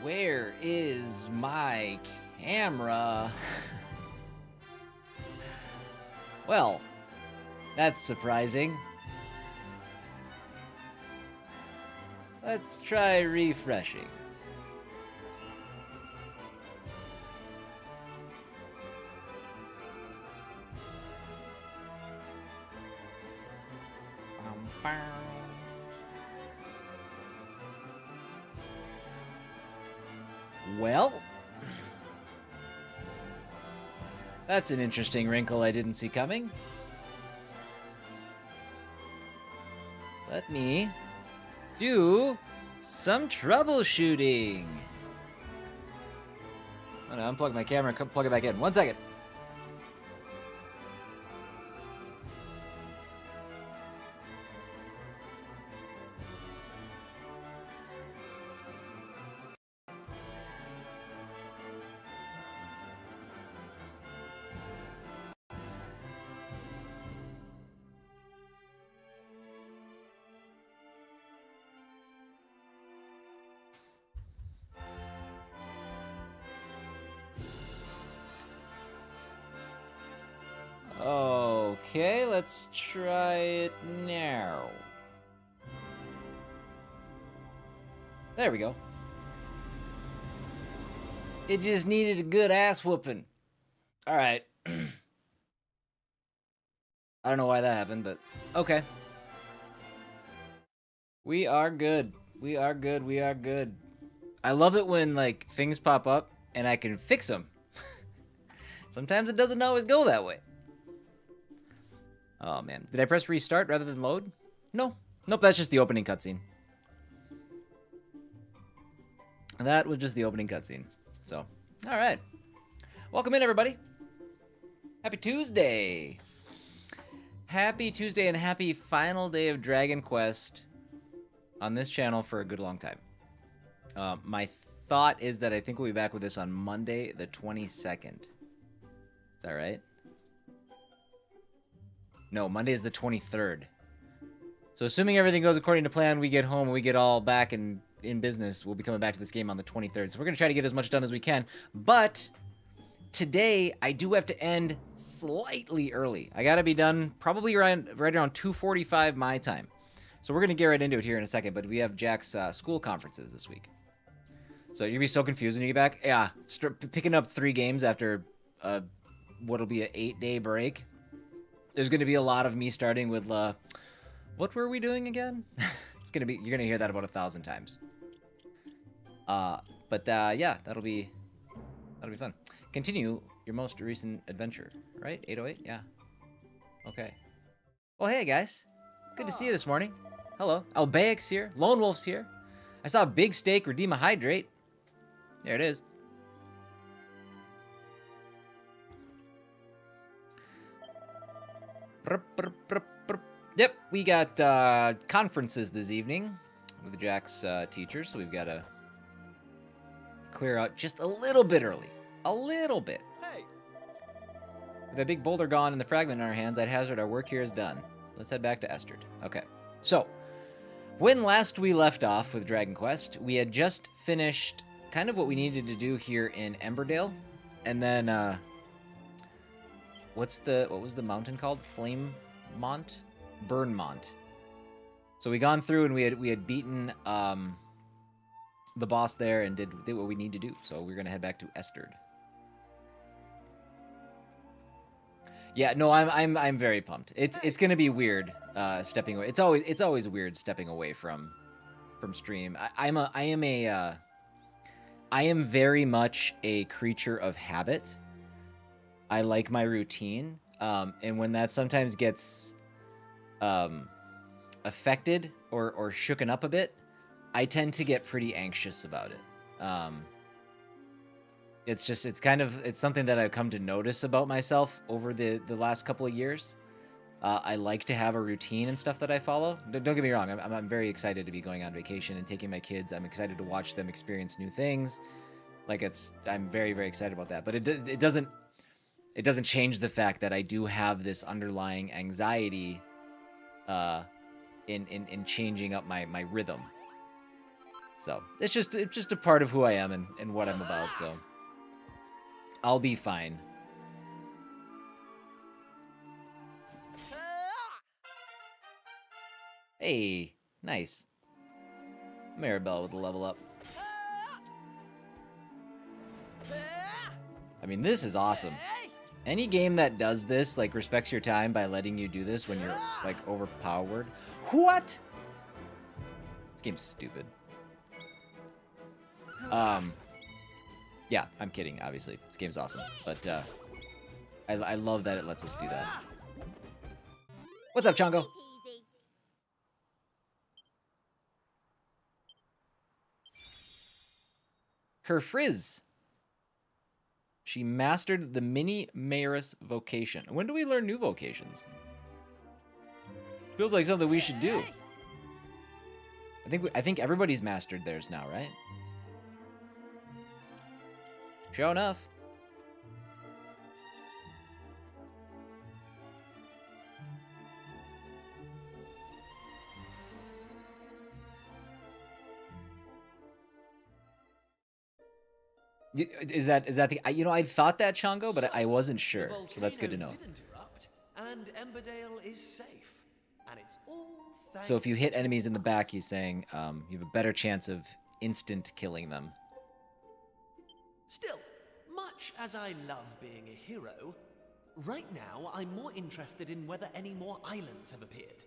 Where is my camera? Well, that's surprising. Let's try refreshing. Well, that's an interesting wrinkle I didn't see coming. Let me do some troubleshooting. I'm gonna unplug my camera and plug it back in. 1 second. Okay, let's try it now. There we go. It just needed a good ass whooping. All right. I don't know why that happened, but okay. We are good. We are good. We are good. I love it when like things pop up and I can fix them. Sometimes it doesn't always go that way. Oh man, did I press restart rather than load? No. Nope, that's just the opening cutscene. That was just the opening cutscene. So, all right. Welcome in, everybody. Happy Tuesday. Happy Tuesday and happy final day of Dragon Quest on this channel for a good long time. My thought is that I think we'll be back with this on Monday, the 22nd. Is that right? No, Monday is the 23rd. So assuming everything goes according to plan, we get home and we get all back in business, we'll be coming back to this game on the 23rd. So we're going to try to get as much done as we can. But today, I do have to end slightly early. I got to be done probably right around 2:45 my time. So we're going to get right into it here in a second. But we have Jack's school conferences this week. So you'll be so confused when you get back. Yeah, picking up 3 games after what'll be an 8-day break. There's going to be a lot of me starting with, what were we doing again? It's going to be, you're going to hear that about 1,000 times. Yeah, that'll be fun. Continue your most recent adventure, right? 808? Yeah. Okay. Well, hey, guys. Good to see you this morning. Hello. Albaic's here. Lone Wolf's here. I saw Big Steak redeem a hydrate. There it is. Yep, we got conferences this evening with Jack's teachers, so we've got to clear out just a little bit early. A little bit. Hey. With a big boulder gone and the fragment in our hands, I'd hazard our work here is done. Let's head back to Esterd. Okay, so when last we left off with Dragon Quest, we had just finished kind of what we needed to do here in Emberdale, and then what was the mountain called? Flamemont? Bunmont. So we gone through and we had beaten the boss there and did what we need to do. So we're gonna head back to Esterd. Yeah, no, I'm very pumped. It's gonna be weird stepping away. It's always weird stepping away from stream. I am very much a creature of habit. I like my routine, and when that sometimes gets affected or shooken up a bit, I tend to get pretty anxious about it. It's something that I've come to notice about myself over the last couple of years. I like to have a routine and stuff that I follow. Don't get me wrong, I'm very excited to be going on vacation and taking my kids. I'm excited to watch them experience new things. I'm very, very excited about that. But it doesn't change the fact that I do have this underlying anxiety in changing up my rhythm. So it's just a part of who I am and what I'm about. So I'll be fine. Hey, nice. Maribel with a level up. I mean, this is awesome. Any game that does this, like, respects your time by letting you do this when you're, like, overpowered. What? This game's stupid. Yeah, I'm kidding, obviously. This game's awesome. But, I love that it lets us do that. What's up, Chongo? Her frizz. She mastered the mini mayoress vocation. When do we learn new vocations? Feels like something we should do. I think everybody's mastered theirs now, right? Sure enough. Is that the? You know, I thought that, Chongo, but I wasn't sure, so that's good to know. And Emberdale is safe, and it's all so if you hit enemies in the back, he's saying you have a better chance of instant killing them. Still, much as I love being a hero, right now I'm more interested in whether any more islands have appeared.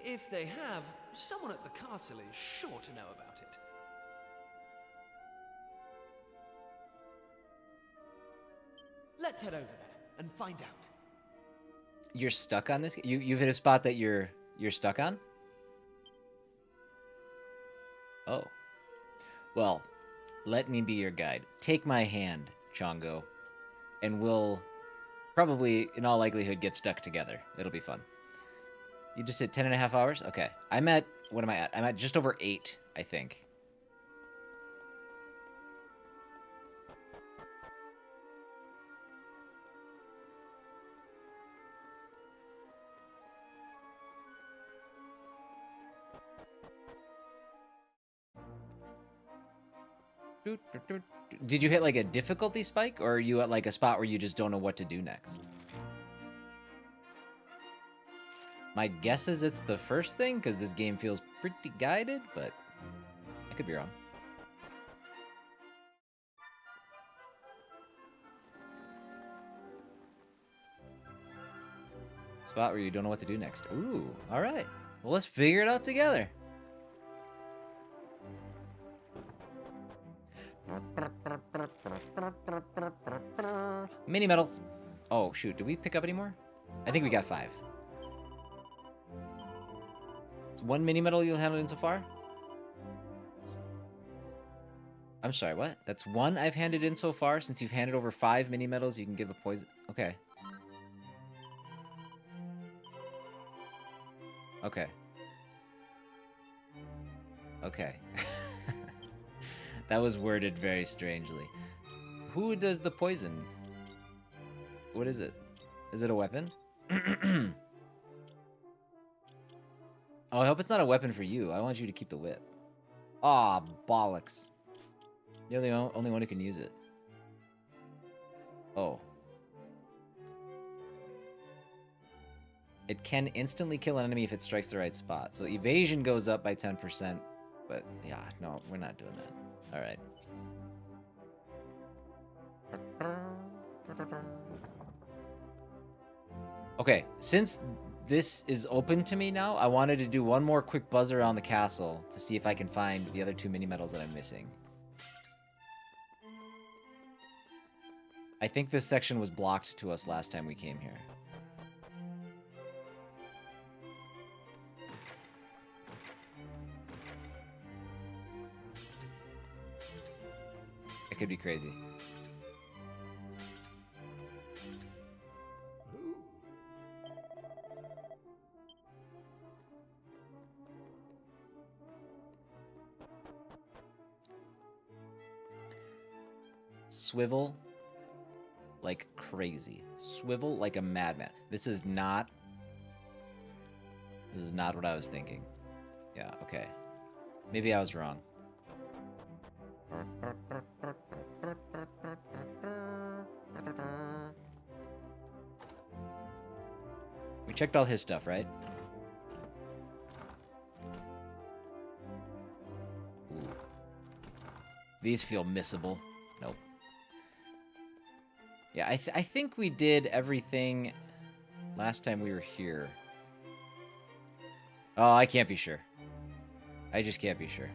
If they have, someone at the castle is sure to know about it. Let's head over there and find out. You're stuck on this? You've hit a spot that you're stuck on? Oh. Well, let me be your guide. Take my hand, Chongo, and we'll probably, in all likelihood, get stuck together. It'll be fun. You just hit 10.5 hours? Okay. I'm at, what am I at? I'm at just over 8, I think. Did you hit like a difficulty spike, or are you at like a spot where you just don't know what to do next? My guess is it's the first thing, because this game feels pretty guided, but I could be wrong. Spot where you don't know what to do next. Ooh, all right. Well, let's figure it out together. Mini medals. Oh, shoot. Did we pick up any more? I think we got 5. It's 1 mini medal you'll handle in so far? I'm sorry, what? That's 1 I've handed in so far? Since you've handed over 5 mini medals, you can give a poison. Okay. Okay. Okay. That was worded very strangely. Who does the poison? What is it? Is it a weapon? Oh, I hope it's not a weapon for you. I want you to keep the whip. Aw, bollocks. You're the only one who can use it. Oh. It can instantly kill an enemy if it strikes the right spot. So evasion goes up by 10%. But, yeah, no, we're not doing that. Alright. Okay, since this is open to me now, I wanted to do one more quick buzz around the castle to see if I can find the other 2 mini medals that I'm missing. I think this section was blocked to us last time we came here. It could be crazy. Swivel like crazy. Swivel like a madman. This is not what I was thinking. Yeah, okay. Maybe I was wrong. We checked all his stuff, right? Ooh. These feel missable. Nope. Yeah, I think we did everything last time we were here. Oh, I can't be sure. I just can't be sure.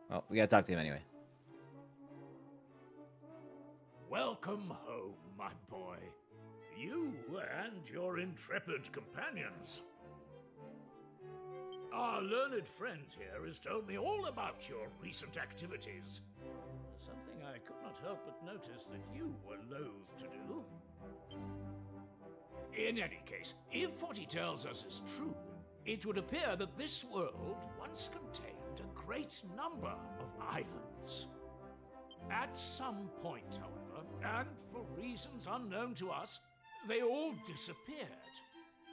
Well, we gotta talk to him anyway. Welcome home, my boy. You and your intrepid companions. Our learned friend here has told me all about your recent activities. Something I could not help but notice that you were loath to do. In any case, if what he tells us is true, it would appear that this world once contained a great number of islands. At some point, however, and for reasons unknown to us, they all disappeared.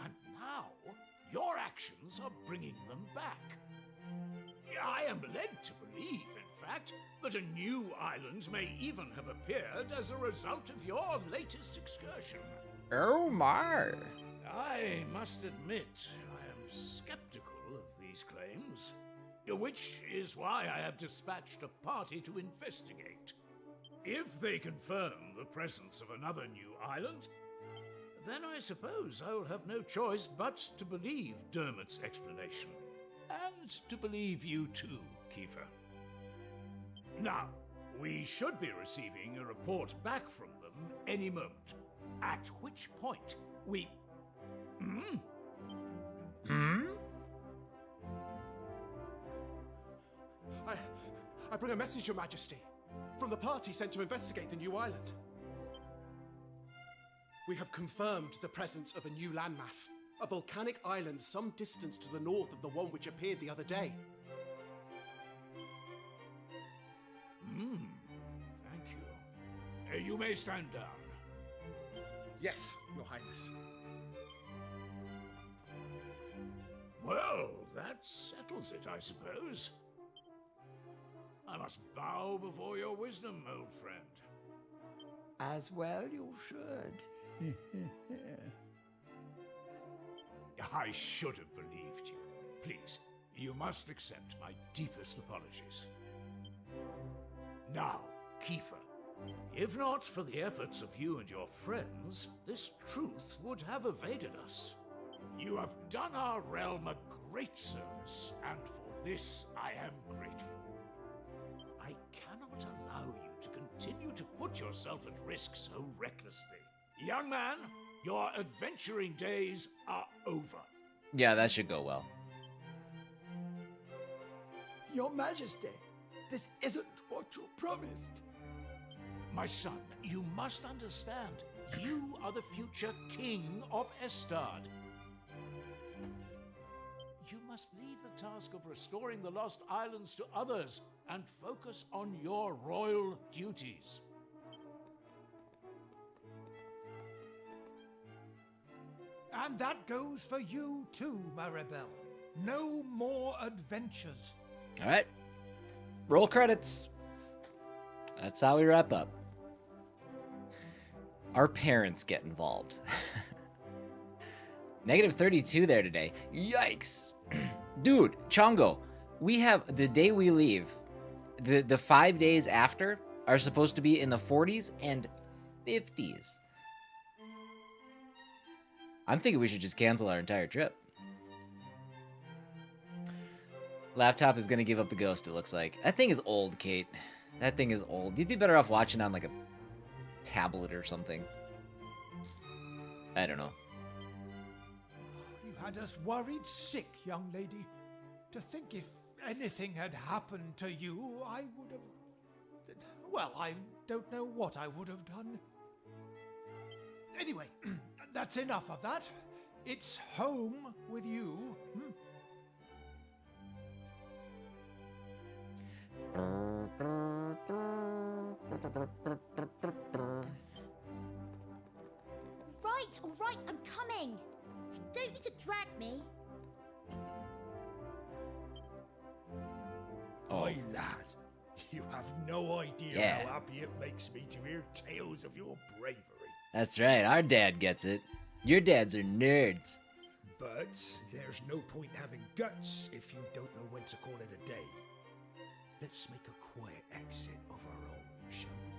And now, your actions are bringing them back. I am led to believe, in fact, that a new island may even have appeared as a result of your latest excursion. Oh my! I must admit, I am skeptical of these claims, which is why I have dispatched a party to investigate. If they confirm the presence of another new island, then I suppose I will have no choice but to believe Dermot's explanation. And to believe you too, Kiefer. Now, we should be receiving a report back from them any moment. At which point, we... I bring a message, Your Majesty, from the party sent to investigate the new island. We have confirmed the presence of a new landmass, a volcanic island some distance to the north of the one which appeared the other day. Thank you. You may stand down. Yes, Your Highness. Well, that settles it, I suppose. I must bow before your wisdom, old friend. As well you should. I should have believed you. Please, you must accept my deepest apologies. Now, Kiefer, if not for the efforts of you and your friends, this truth would have evaded us. You have done our realm a great service, and for this I am grateful. I cannot allow you to continue to put yourself at risk so recklessly. Young man, your adventuring days are over. Yeah, that should go well. Your Majesty, this isn't what you promised. My son, you must understand. You are the future king of Estard. You must leave the task of restoring the lost islands to others and focus on your royal duties. And that goes for you too, Maribel. No more adventures. All right. Roll credits. That's how we wrap up. Our parents get involved. Negative 32 there today. Yikes. Dude, Chongo, we have the day we leave, the 5 days after are supposed to be in the 40s and 50s. I'm thinking we should just cancel our entire trip. Laptop is going to give up the ghost, it looks like. That thing is old, Kate. That thing is old. You'd be better off watching on like a tablet or something. I don't know. You had us worried sick, young lady. To think if anything had happened to you, I would have... Well, I don't know what I would have done. Anyway, that's enough of that. It's home with you. all right, I'm coming. You don't need to drag me. Oi, lad, you have no idea Yeah. how happy it makes me to hear tales of your bravery. That's right, our dad gets it. Your dads are nerds. But there's no point having guts if you don't know when to call it a day. Let's make a quiet exit of our own, shall we?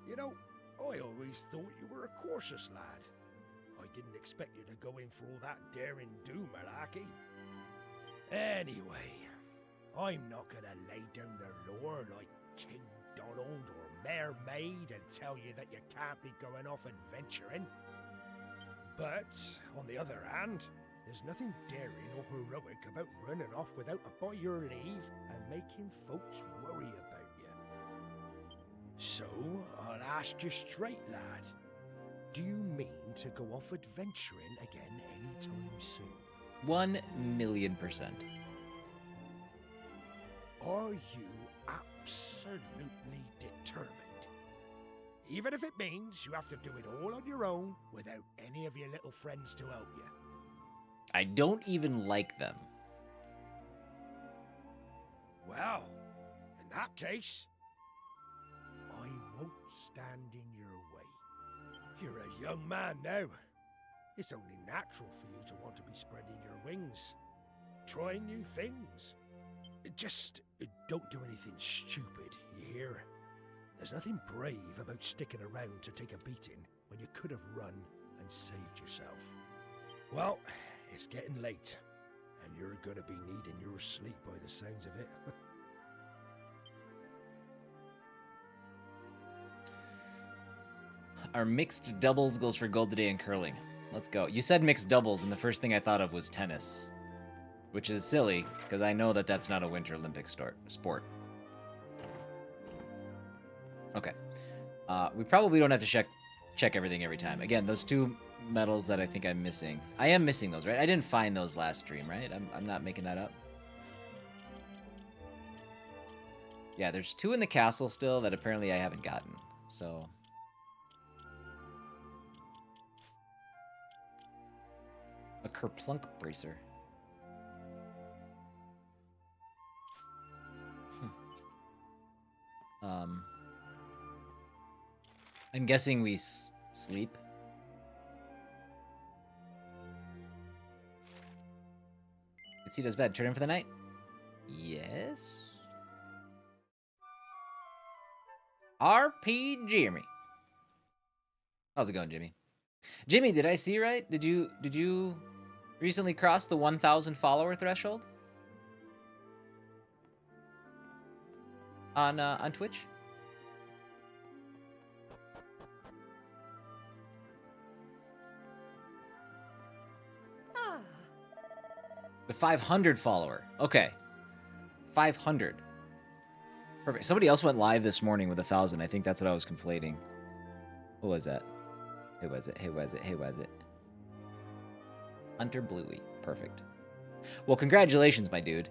You know, I always thought you were a cautious lad. I didn't expect you to go in for all that daring do malarkey. Anyway, I'm not gonna lay down the law like King Donald or Mayor Maid and tell you that you can't be going off adventuring. But, on the other hand, there's nothing daring or heroic about running off without a by your leave and making folks worry about you. So, I'll ask you straight, lad. Do you mean to go off adventuring again anytime soon? 1,000,000%. Are you absolutely determined? Even if it means you have to do it all on your own without any of your little friends to help you. I don't even like them. Well, in that case, I won't stand in your way. You're a young man now. It's only natural for you to want to be spreading your wings, trying new things. Just don't do anything stupid, you hear? There's nothing brave about sticking around to take a beating when you could have run and saved yourself. Well, it's getting late, and you're gonna be needing your sleep by the sounds of it. Our mixed doubles goes for gold today in curling. Let's go. You said mixed doubles, and the first thing I thought of was tennis. Which is silly, because I know that that's not a Winter Olympic sport. Okay. We probably don't have to check everything every time. Again, those 2 medals that I think I'm missing. I am missing those, right? I didn't find those last stream, right? I'm not making that up. Yeah, there's 2 in the castle still that apparently I haven't gotten. So... a kerplunk bracer. I'm guessing we sleep. It's bed. Turn in for the night? Yes. RP Jimmy. How's it going, Jimmy? Jimmy, did I see right? Did you recently cross the 1,000 follower threshold? On Twitch? The 500 follower. Okay. 500. Perfect. Somebody else went live this morning with 1,000. I think that's what I was conflating. What was that? Who was it? Hunter Bluey. Perfect. Well, congratulations, my dude.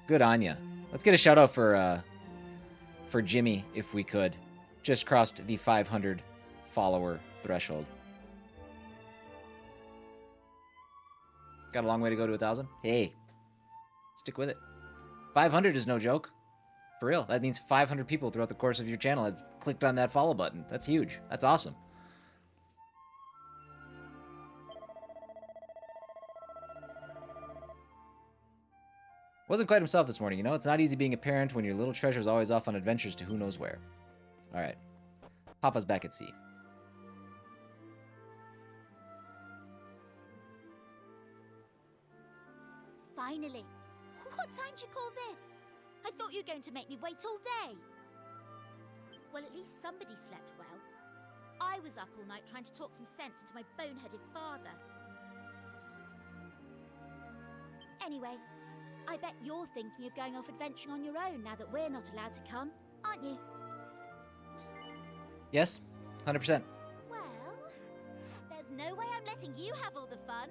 Good on ya. Let's get a shout out for Jimmy, if we could. Just crossed the 500 follower threshold. Got a long way to go to 1,000. Hey, stick with it. 500 is no joke. For real. That means 500 people throughout the course of your channel have clicked on that follow button. That's huge. That's awesome. Wasn't quite himself this morning, you know? It's not easy being a parent when your little treasure's always off on adventures to who knows where. Alright. Papa's back at sea. Finally. What time do you call this? I thought you were going to make me wait all day. Well, at least somebody slept well. I was up all night trying to talk some sense into my boneheaded father. Anyway, I bet you're thinking of going off adventuring on your own now that we're not allowed to come, aren't you? Yes, 100%. Well, there's no way I'm letting you have all the fun.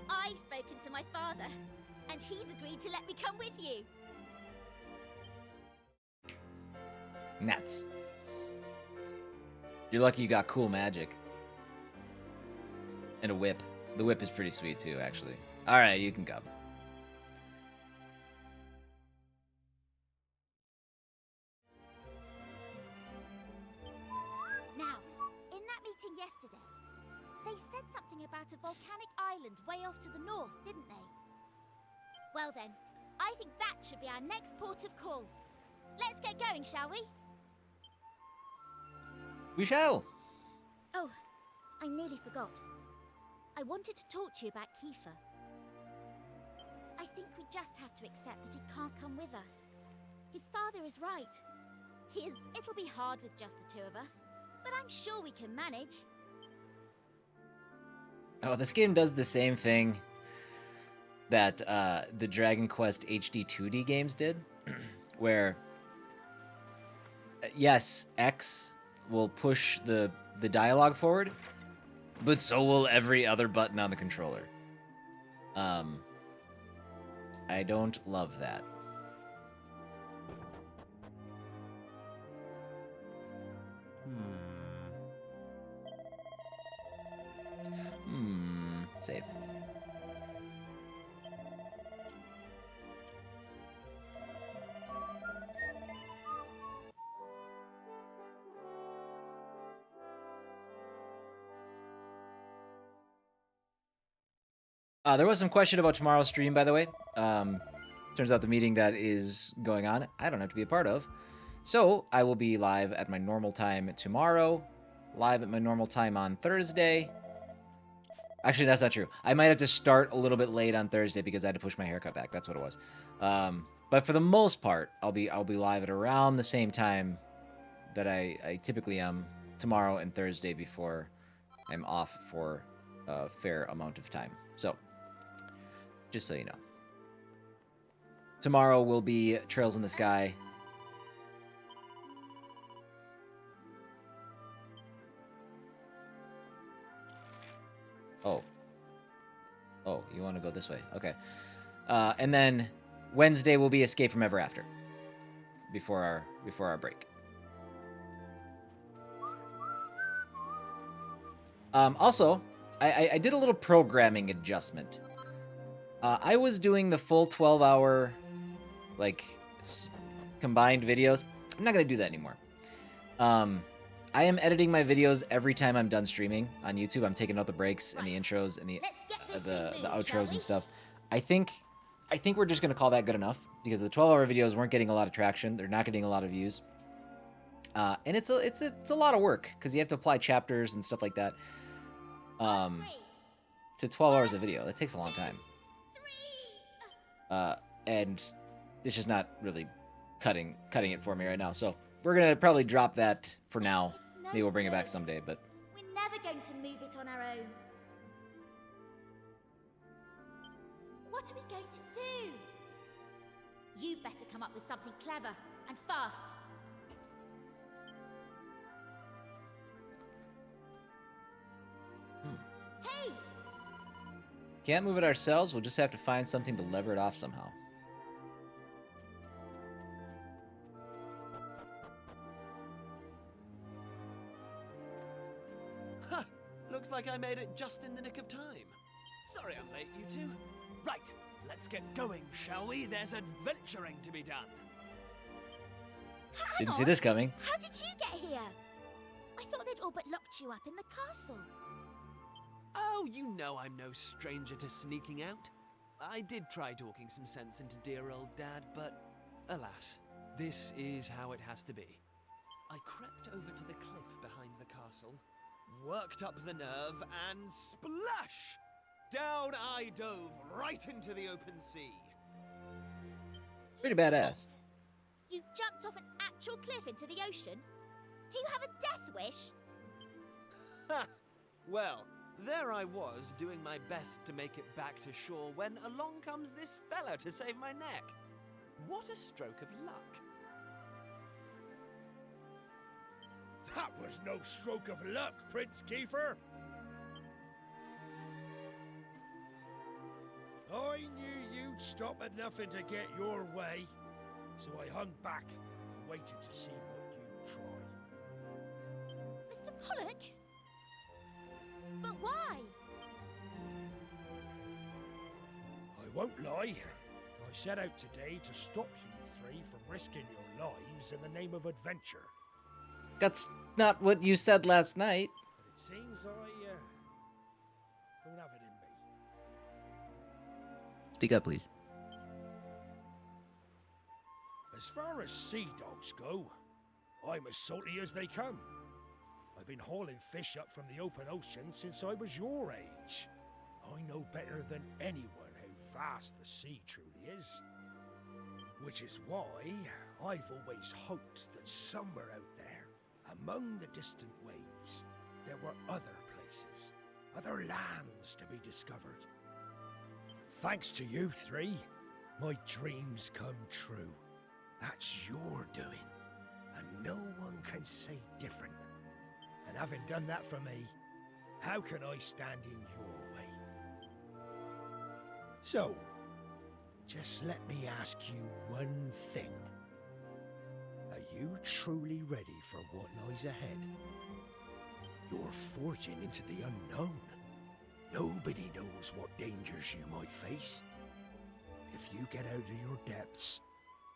I've spoken to my father, and he's agreed to let me come with you. Nuts. You're lucky you got cool magic. And a whip. The whip is pretty sweet too, actually. Alright, you can come. Now, in that meeting yesterday, they said something about a volcanic island way off to the north, didn't they? Well then, I think that should be our next port of call. Let's get going, shall we? We shall. Oh, I nearly forgot. I wanted to talk to you about Kiefer. I think we just have to accept that he can't come with us. His father is right. It'll be hard with just the two of us, but I'm sure we can manage. Oh, this game does the same thing that the Dragon Quest HD 2D games did, where, yes, X will push the dialogue forward, but so will every other button on the controller. I don't love that. Save. There was some question about tomorrow's stream, by the way. Turns out the meeting that is going on, I don't have to be a part of. So, I will be live at my normal time tomorrow, live at my normal time on Thursday. Actually, that's not true. I might have to start a little bit late on Thursday because I had to push my haircut back. That's what it was. But for the most part, I'll be live at around the same time that I typically am tomorrow and Thursday before I'm off for a fair amount of time. So, just so you know. Tomorrow will be Trails in the Sky. Oh, you want to go this way? Okay. And then Wednesday will be Escape from Ever After. Before our break. Also, I did a little programming adjustment. I was doing the full 12-hour, like, combined videos. I'm not gonna do that anymore. I am editing my videos every time I'm done streaming on YouTube. I'm taking out the breaks and the intros and the outros and stuff. I think we're just gonna call that good enough because the 12-hour videos weren't getting a lot of traction. They're not getting a lot of views, and it's a lot of work because you have to apply chapters and stuff like that. To 12 hours of video, that takes a long time. And it's just not really cutting it for me right now. So we're gonna probably drop that for now. Maybe we'll bring it back someday, but we're never going to move it on our own. What are we going to do? You better come up with something clever and fast. Hey! Can't move it ourselves. We'll just have to find something to lever it off somehow. Ha! Looks like I made it just in the nick of time. Sorry I'm late, you two. Right, let's get going, shall we? There's adventuring to be done. Didn't see this coming. How did you get here? I thought they'd all but locked you up in the castle. Oh, you know I'm no stranger to sneaking out. I did try talking some sense into dear old Dad, but alas, this is how it has to be. I crept over to the cliff behind the castle, worked up the nerve, and splash! Down I dove right into the open sea. Pretty badass. You jumped off an actual cliff into the ocean? Do you have a death wish? Ha! Well, there I was, doing my best to make it back to shore when along comes this fella to save my neck. What a stroke of luck. That was no stroke of luck, Prince Kiefer. I knew you'd stop at nothing to get your way, so I hung back and waited to see what you'd try. Mr. Pollock? But why? I won't lie. I set out today to stop you three from risking your lives in the name of adventure. That's not what you said last night. But it seems I don't have it in me. Speak up, please. As far as sea dogs go, I'm as salty as they come. I've been hauling fish up from the open ocean since I was your age. I know better than anyone how vast the sea truly is. Which is why I've always hoped that somewhere out there, among the distant waves, there were other places, other lands to be discovered. Thanks to you three, my dreams come true. That's your doing, and no one can say different. And having done that for me, how can I stand in your way? So, just let me ask you one thing. Are you truly ready for what lies ahead? You're forging into the unknown. Nobody knows what dangers you might face. If you get out of your depths,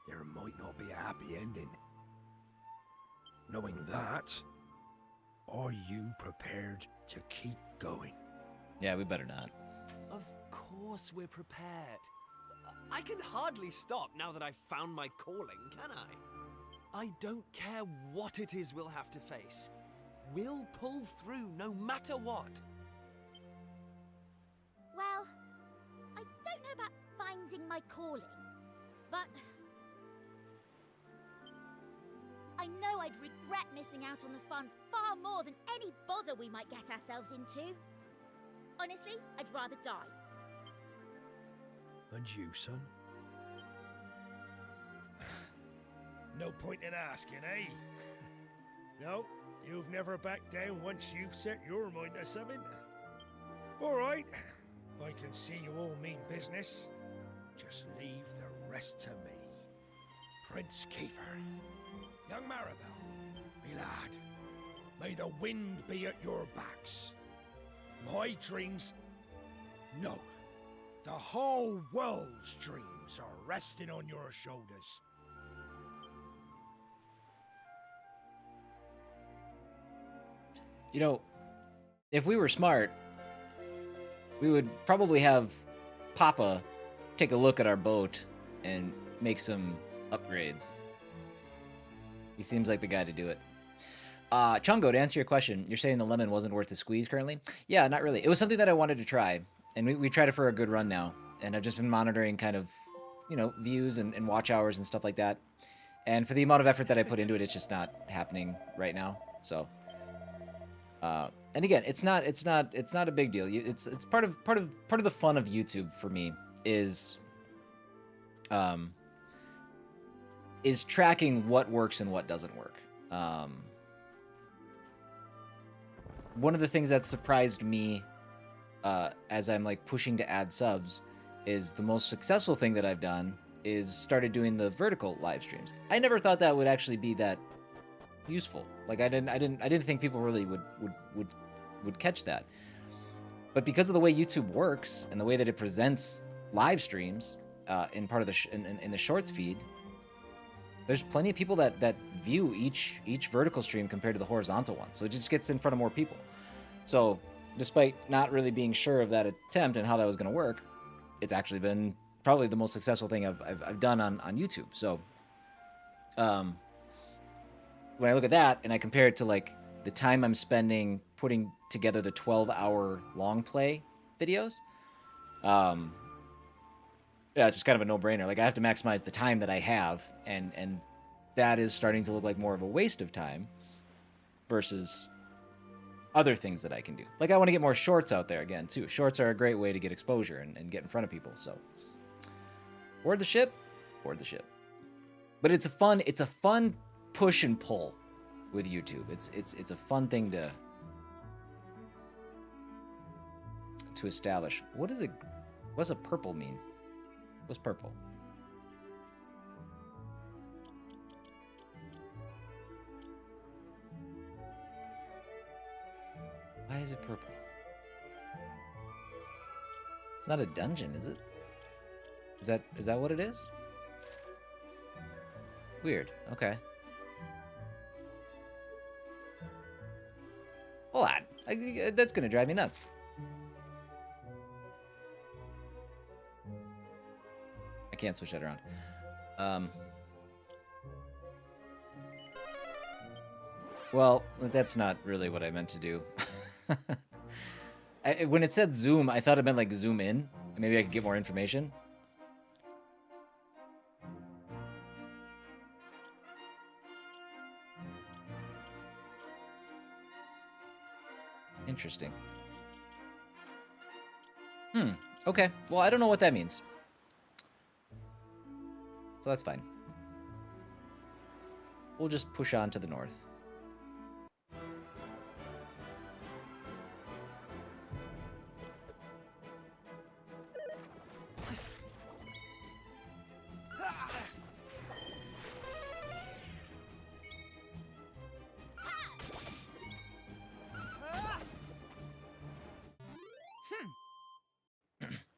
there might not be a happy ending. Knowing that, are you prepared to keep going? Yeah, we better not. Of course we're prepared. I can hardly stop now that I've found my calling, can I? I don't care what it is we'll have to face. We'll pull through no matter what. Well, I don't know about finding my calling, but I know I'd regret missing out on the fun far more than any bother we might get ourselves into. Honestly, I'd rather die. And you, son? No point in asking, eh? No, you've never backed down once you've set your mind to something. All right, I can see you all mean business. Just leave the rest to me. Prince Kiefer, young Maribel, me lad, may the wind be at your backs. My dreams, no, the whole world's dreams are resting on your shoulders. You know, if we were smart, we would probably have Papa take a look at our boat and make some upgrades. He seems like the guy to do it. Chungo, to answer your question, you're saying the lemon wasn't worth the squeeze currently? Yeah, not really. It was something that I wanted to try, and we tried it for a good run now, and I've just been monitoring kind of, you know, views and watch hours and stuff like that. And for the amount of effort that I put into it, it's just not happening right now. So, and again, it's not a big deal. It's part of the fun of YouTube for me is tracking what works and what doesn't work. One of the things that surprised me as I'm like pushing to add subs is the most successful thing that I've done is started doing the vertical live streams. I never thought that would actually be that useful. Like I didn't think people really would catch that. But because of the way YouTube works and the way that it presents live streams in part of the in the shorts feed, there's plenty of people that view each vertical stream compared to the horizontal one. So it just gets in front of more people. So despite not really being sure of that attempt and how that was going to work, it's actually been probably the most successful thing I've done on YouTube. So when I look at that and I compare it to like the time I'm spending putting together the 12-hour long play videos, yeah, it's just kind of a no-brainer. Like I have to maximize the time that I have, and that is starting to look like more of a waste of time versus other things that I can do. Like I want to get more shorts out there again too. Shorts are a great way to get exposure and get in front of people. So board the ship. But it's a fun push and pull with YouTube. It's a fun thing to establish. What's a purple mean? What's purple? is it purple? It's not a dungeon, is it? Is that what it is? Weird. Okay. Hold on. That's gonna drive me nuts. I can't switch that around. Well, that's not really what I meant to do. When it said zoom, I thought it meant like zoom in. Maybe I could get more information. Interesting. Okay. Well, I don't know what that means. So that's fine. We'll just push on to the north.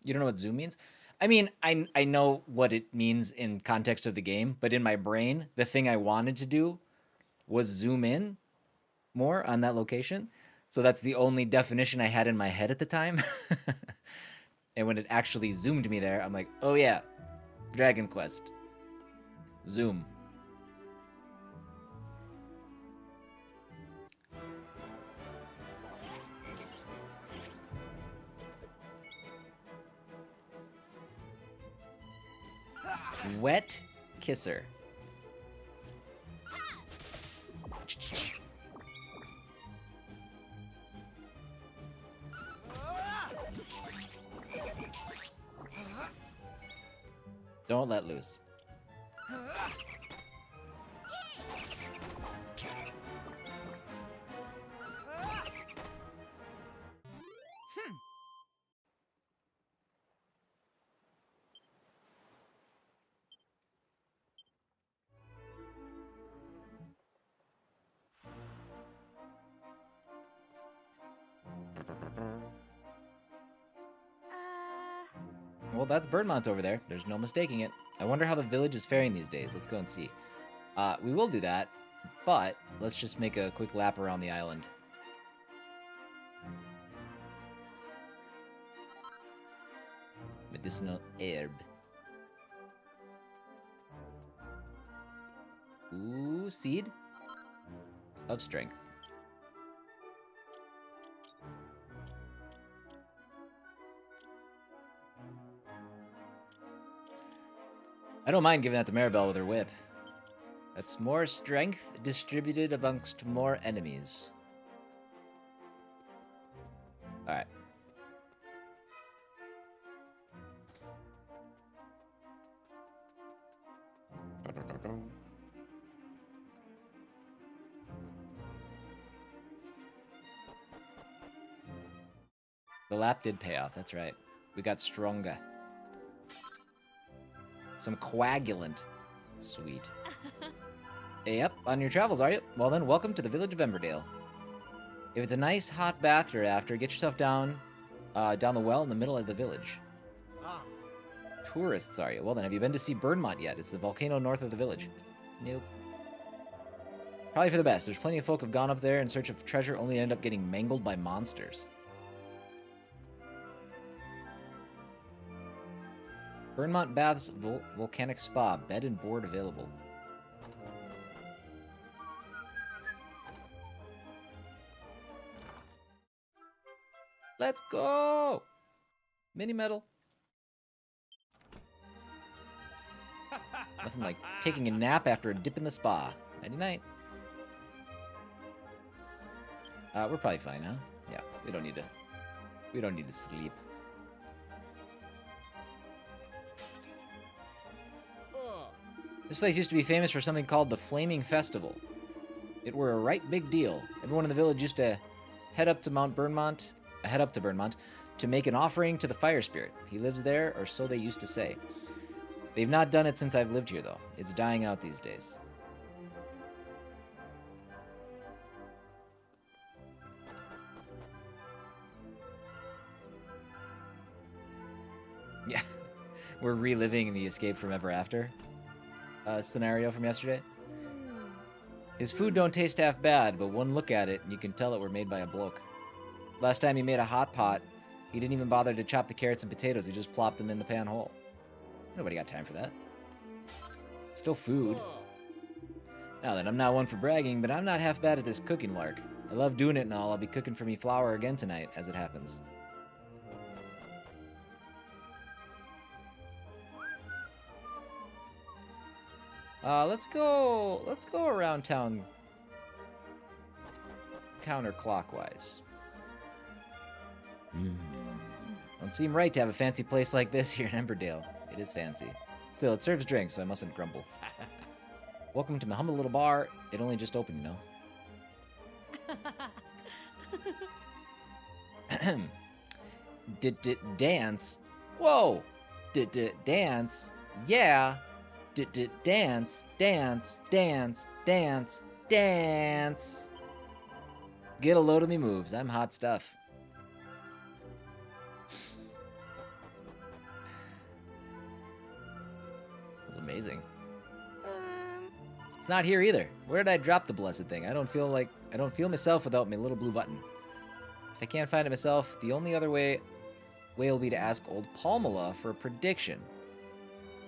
You don't know what zoom means? I mean, I know what it means in context of the game, but in my brain, the thing I wanted to do was zoom in more on that location. So that's the only definition I had in my head at the time. And when it actually zoomed me there, I'm like, oh yeah, Dragon Quest. Zoom. Wet Kisser. Don't let loose. Well, that's Bunmont over there. There's no mistaking it. I wonder how the village is faring these days. Let's go and see. We will do that, but let's just make a quick lap around the island. Medicinal herb. Ooh, seed of strength. I don't mind giving that to Maribel with her whip. That's more strength distributed amongst more enemies. Alright. The lap did pay off, that's right. We got stronger. Some coagulant. Sweet. Hey, up on your travels, are you? Well then, welcome to the village of Emberdale. If it's a nice hot bath you're after, get yourself down the well in the middle of the village. Ah, Tourists, are you? Well then, have you been to see Bunmont yet? It's the volcano north of the village. Nope. Probably for the best. There's plenty of folk have gone up there in search of treasure, only end up getting mangled by monsters. Bunmont Baths Volcanic Spa. Bed and board available. Let's go! Mini medal. Nothing like taking a nap after a dip in the spa. Nighty-night. We're probably fine, huh? Yeah, we don't need to sleep. This place used to be famous for something called the Flaming Festival. It were a right big deal. Everyone in the village used to head up to Bunmont to make an offering to the fire spirit. He lives there, or so they used to say. They've not done it since I've lived here, though. It's dying out these days. Yeah. We're reliving the Escape from Ever After scenario from yesterday. His food don't taste half bad, but one look at it and you can tell it were made by a bloke. Last time he made a hot pot, he didn't even bother to chop the carrots and potatoes. He just plopped them in the pan whole. Nobody got time for that. Still food. Now then, I'm not one for bragging, but I'm not half bad at this cooking lark. I love doing it and all. I'll be cooking for me flour again tonight, as it happens. Let's go around town counterclockwise. Don't seem right to have a fancy place like this here in Emberdale. It is fancy. Still, it serves drinks, so I mustn't grumble. Welcome to my humble little bar. It only just opened, you know. Did dance? Whoa! Did dance? Yeah. Did dance? Dance? Dance? Dance? Dance? Get a load of me moves. I'm hot stuff. That's amazing. It's not here either. Where did I drop the blessed thing? I don't feel myself without my little blue button. If I can't find it myself, the only other way will be to ask old Palmela for a prediction.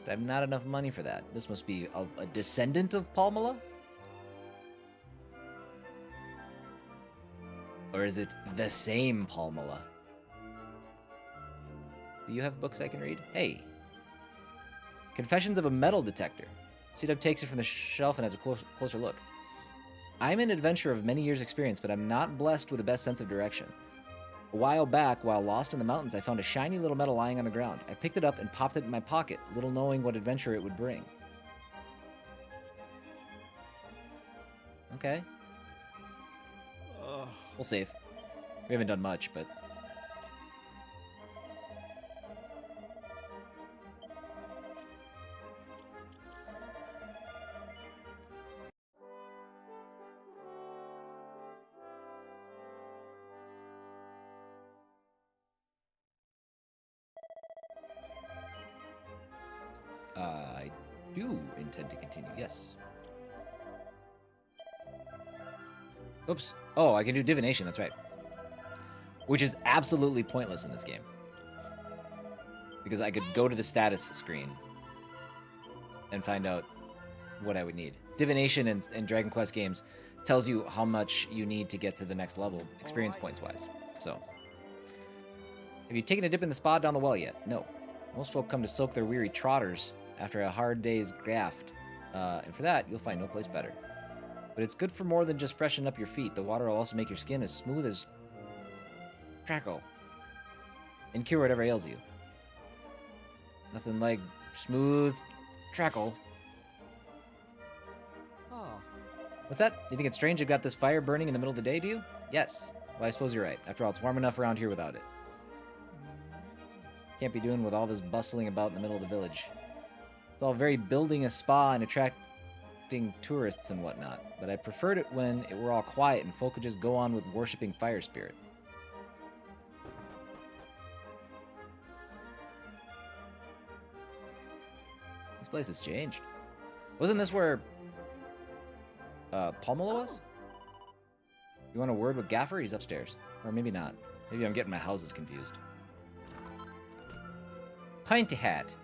But I have not enough money for that. This must be a descendant of Palmela? Or is it the same Palmela? Do you have books I can read? Hey. Confessions of a Metal Detector. C-Dub takes it from the shelf and has a closer look. I'm an adventurer of many years' experience, but I'm not blessed with the best sense of direction. A while back, while lost in the mountains, I found a shiny little medal lying on the ground. I picked it up and popped it in my pocket, little knowing what adventure it would bring. Okay. We'll save. We haven't done much, but... I do intend to continue, yes. Oops. Oh, I can do divination, that's right. Which is absolutely pointless in this game. Because I could go to the status screen and find out what I would need. Divination in Dragon Quest games tells you how much you need to get to the next level, experience points wise. So, have you taken a dip in the spa down the well yet? No. Most folk come to soak their weary trotters after a hard day's graft. And for that, you'll find no place better. But it's good for more than just freshen up your feet. The water will also make your skin as smooth as charcoal and cure whatever ails you. Nothing like smooth charcoal. Ah. What's that? You think it's strange you've got this fire burning in the middle of the day, do you? Yes. Well, I suppose you're right. After all, it's warm enough around here without it. Can't be doing with all this bustling about in the middle of the village. It's all very building a spa and attracting tourists and whatnot, but I preferred it when it were all quiet and folk could just go on with worshipping fire spirit. This place has changed. Wasn't this where Palmela was? You want a word with Gaffer? He's upstairs. Or maybe not. Maybe I'm getting my houses confused. Pint hat.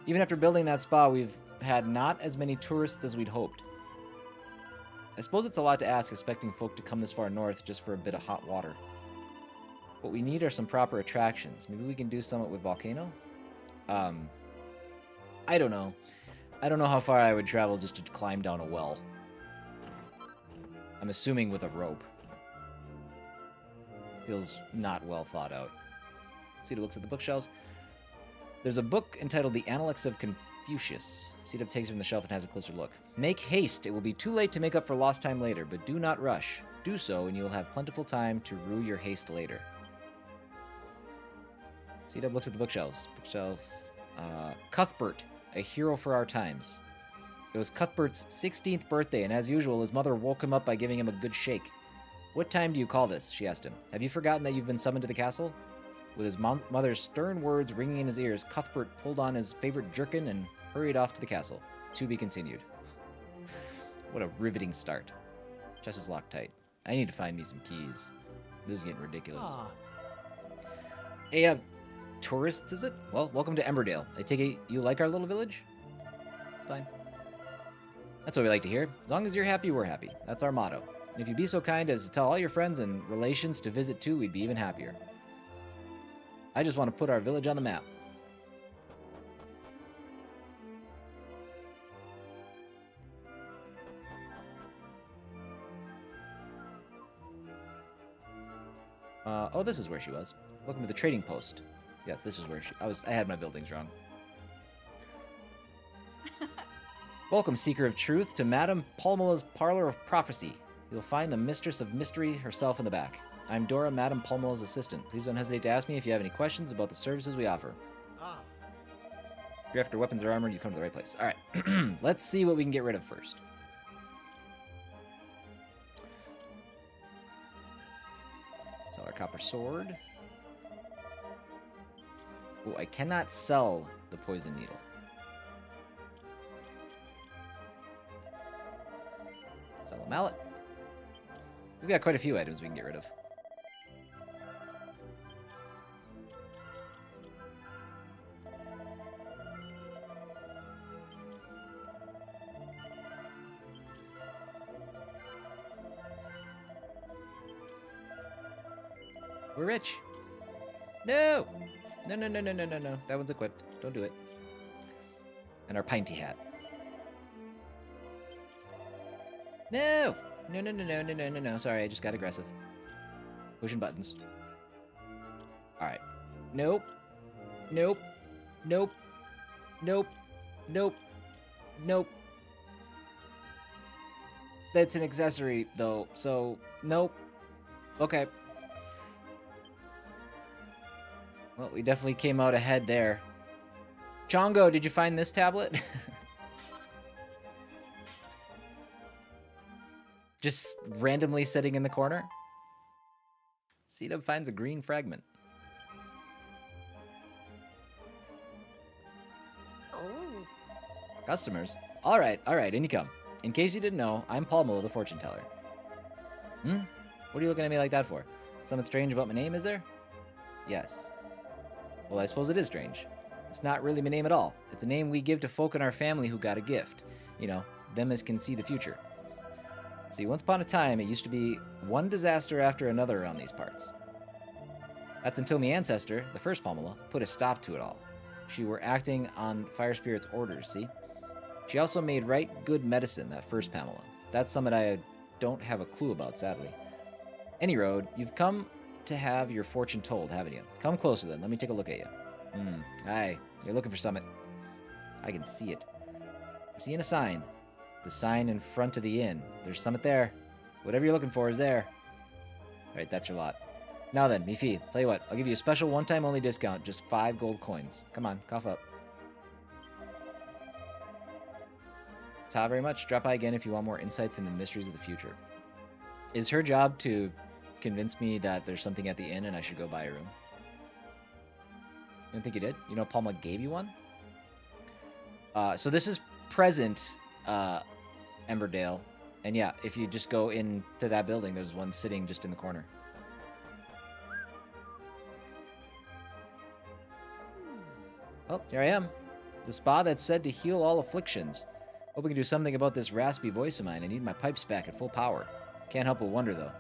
Even after building that spa, we've had not as many tourists as we'd hoped. I suppose it's a lot to ask, expecting folk to come this far north just for a bit of hot water. What we need are some proper attractions. Maybe we can do something with Volcano? I don't know. I don't know how far I would travel just to climb down a well. I'm assuming with a rope. Feels not well thought out. Cedar looks at the bookshelves. There's a book entitled The Analects of Confucius. Cedar takes it from the shelf and has a closer look. Make haste. It will be too late to make up for lost time later, but do not rush. Do so, and you will have plentiful time to rue your haste later. Cedar looks at the bookshelves. Bookshelf. Cuthbert, a hero for our times. It was Cuthbert's 16th birthday, and as usual, his mother woke him up by giving him a good shake. What time do you call this? She asked him. Have you forgotten that you've been summoned to the castle? With his mother's stern words ringing in his ears, Cuthbert pulled on his favorite jerkin and hurried off to the castle. To be continued. What a riveting start. Chest is locked tight. I need to find me some keys. This is getting ridiculous. Hey, tourists, is it? Well, welcome to Emberdale. I take it you like our little village? It's fine. That's what we like to hear. As long as you're happy, we're happy. That's our motto. And if you'd be so kind as to tell all your friends and relations to visit too, we'd be even happier. I just want to put our village on the map. Oh, this is where she was. Welcome to the trading post. Yes, this is where I had my buildings wrong. Welcome, Seeker of Truth, to Madame Palmola's Parlor of Prophecy. You'll find the Mistress of Mystery herself in the back. I'm Dora, Madame Palmola's assistant. Please don't hesitate to ask me if you have any questions about the services we offer. If you're after weapons or armor, you come to the right place. All right, let's see what we can get rid of first. Sell our copper sword. Oh, I cannot sell the poison needle. Sell a mallet. We've got quite a few items we can get rid of. We're rich. No! No, no, no, no, no, no, no. That one's equipped. Don't do it. And our pinty hat. No! No, no, no, no, no, no, no, no. Sorry, I just got aggressive. Pushing buttons. Alright. Nope. Nope. Nope. Nope. Nope. Nope. That's an accessory, though, so nope. Okay. Well, we definitely came out ahead there. Chongo, did you find this tablet? Just randomly sitting in the corner? C-Dub finds a green fragment. Oh. Customers? Alright, in you come. In case you didn't know, I'm Palmola, the fortune teller. What are you looking at me like that for? Something strange about my name, is there? Yes. Well, I suppose it is strange. It's not really my name at all. It's a name we give to folk in our family who got a gift. You know, them as can see the future. See, once upon a time, it used to be one disaster after another around these parts. That's until my ancestor, the first Palmola, put a stop to it all. She were acting on Fire Spirit's orders, see? She also made right good medicine, that first Pamela. That's something I don't have a clue about, sadly. Any road, you've come to have your fortune told, haven't you? Come closer then, let me take a look at you. Aye, you're looking for something. I can see it. I'm seeing a sign. The sign in front of the inn. There's something there. Whatever you're looking for is there. Alright, that's your lot. Now then, me fee. Tell you what, I'll give you a special one-time only discount, just 5 gold coins. Come on, cough up. Ta very much. Drop by again if you want more insights into the mysteries of the future. Is her job to convince me that there's something at the inn and I should go buy a room? You don't think you did? You know Palma gave you one? So this is present Emberdale. And yeah, if you just go into that building, there's one sitting just in the corner. Oh, here I am. The spa that's said to heal all afflictions. Hope we can do something about this raspy voice of mine. I need my pipes back at full power. Can't help but wonder, though.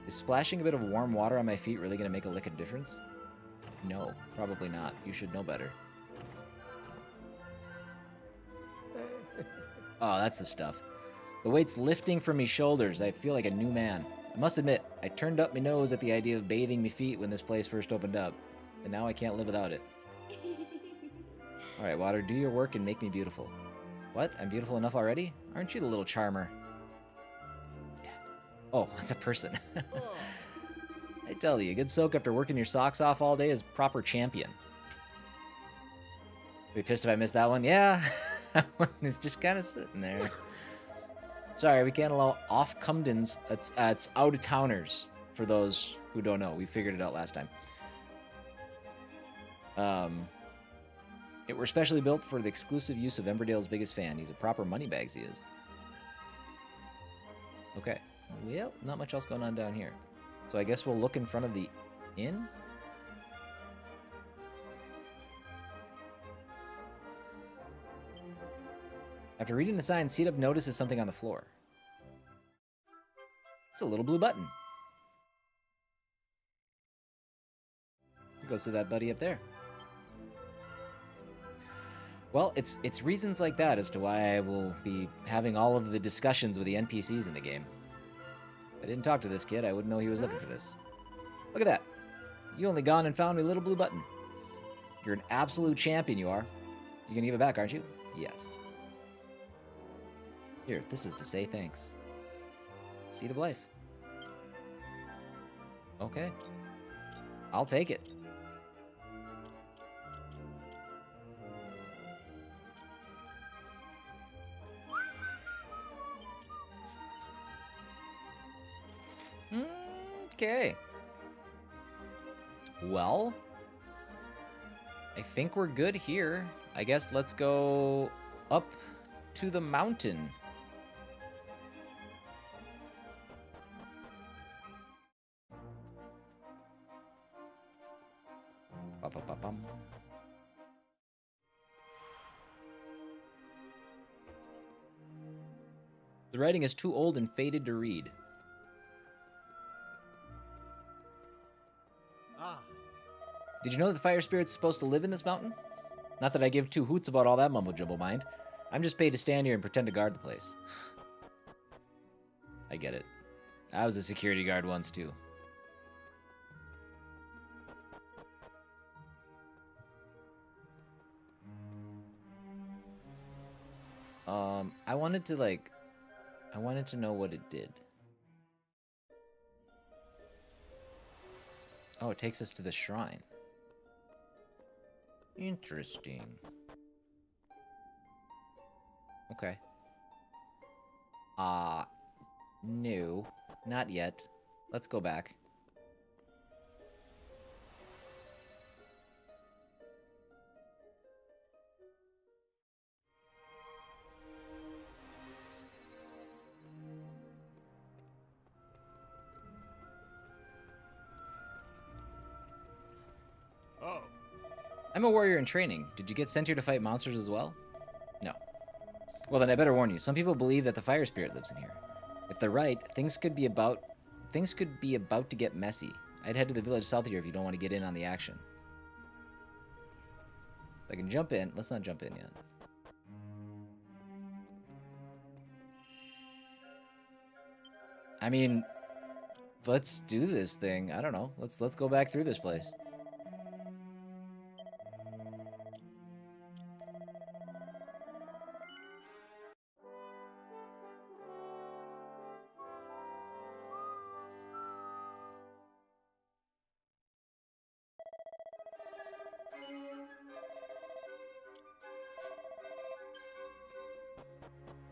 Is splashing a bit of warm water on my feet really going to make a lick of difference? No, probably not. You should know better. Oh, that's the stuff. The weight's lifting from me shoulders. I feel like a new man. I must admit, I turned up my nose at the idea of bathing me feet when this place first opened up. But now I can't live without it. Alright, water, do your work and make me beautiful. What? I'm beautiful enough already? Aren't you the little charmer? Oh, that's a person. I tell you, a good soak after working your socks off all day is proper champion. Be pissed if I missed that one? Yeah. That one is just kind of sitting there. Sorry, we can't allow off-Cumdens. It's out-of-towners, for those who don't know. We figured it out last time. It were specially built for the exclusive use of Emberdale's biggest fan. He's a proper moneybags, he is. Okay. Well, not much else going on down here. So I guess we'll look in front of the inn? After reading the sign, Seedup notices something on the floor. It's a little blue button. It goes to that buddy up there. Well, it's reasons like that as to why I will be having all of the discussions with the NPCs in the game. If I didn't talk to this kid, I wouldn't know he was looking for this. Look at that. You only gone and found me a little blue button. You're an absolute champion, you are. You're gonna give it back, aren't you? Yes. Here, this is to say thanks. Seed of life. Okay. I'll take it. Okay. Well, I think we're good here. I guess let's go up to the mountain. Ba-ba-ba-bum. The writing is too old and faded to read. Did you know that the fire spirit's supposed to live in this mountain? Not that I give two hoots about all that mumbo-jumbo, mind. I'm just paid to stand here and pretend to guard the place. I get it. I was a security guard once, too. I wanted to know what it did. Oh, it takes us to the shrine. Interesting. Okay. No. Not yet. Let's go back. Oh. I'm a warrior in training. Did you get sent here to fight monsters as well? No. Well, then I better warn you. Some people believe that the fire spirit lives in here. If they're right, things could be about to get messy. I'd head to the village south of here if you don't want to get in on the action. If I can jump in. Let's not jump in yet. I mean, let's do this thing. I don't know. Let's go back through this place.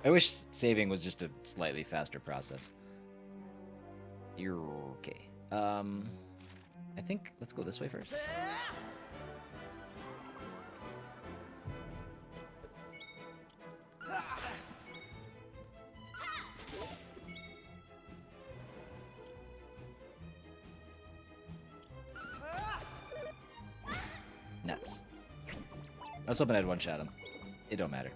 I wish saving was just a slightly faster process. You're okay. I think let's go this way first. Nuts. I was hoping I'd one-shot him. It don't matter.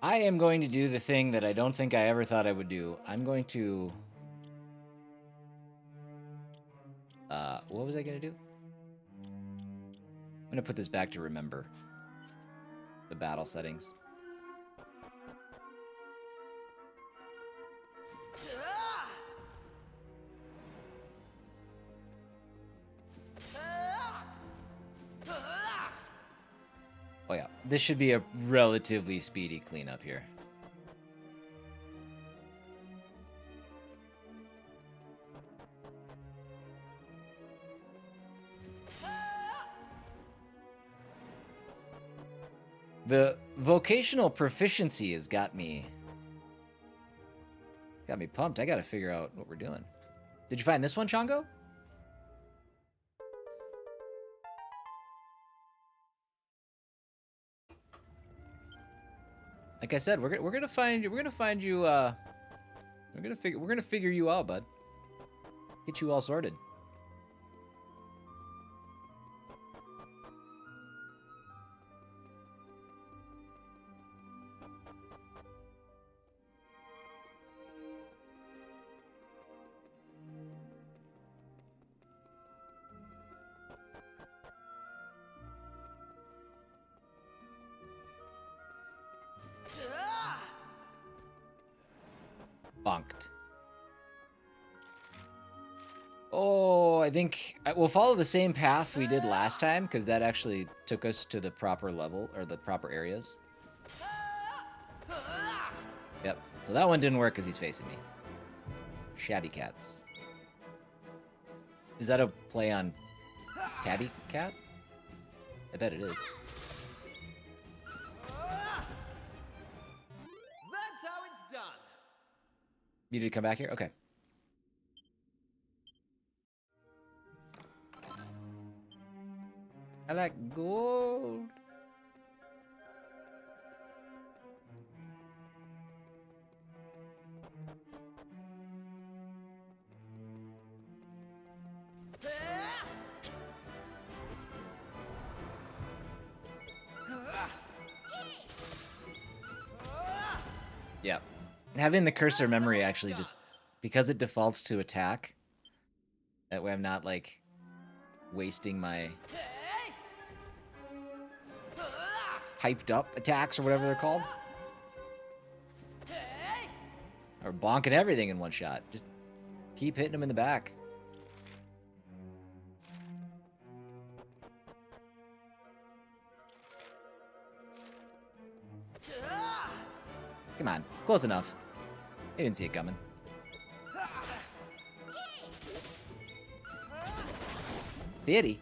I am going to do the thing that I don't think I ever thought I would do. I'm going to... what was I going to do? I'm going to put this back to remember. The battle settings. Oh yeah, this should be a relatively speedy cleanup here. The vocational proficiency has got me pumped. I gotta figure out what we're doing. Did you find this one, Chongo? Like I said, we're gonna find you. We're gonna figure you out, bud. Get you all sorted. Bonked. Oh, I think we'll follow the same path we did last time, because that actually took us to the proper level, or the proper areas. Yep. So that one didn't work because he's facing me. Shabby cats. Is that a play on Tabby Cat? I bet it is. That's how it's done. You did come back here? Okay. I like gold. Yeah. Having the cursor memory actually just, because it defaults to attack, that way I'm not like wasting my hyped up attacks or whatever they're called. Or bonking everything in one shot. Just keep hitting them in the back. Come on, close enough. He didn't see it coming. Bitty.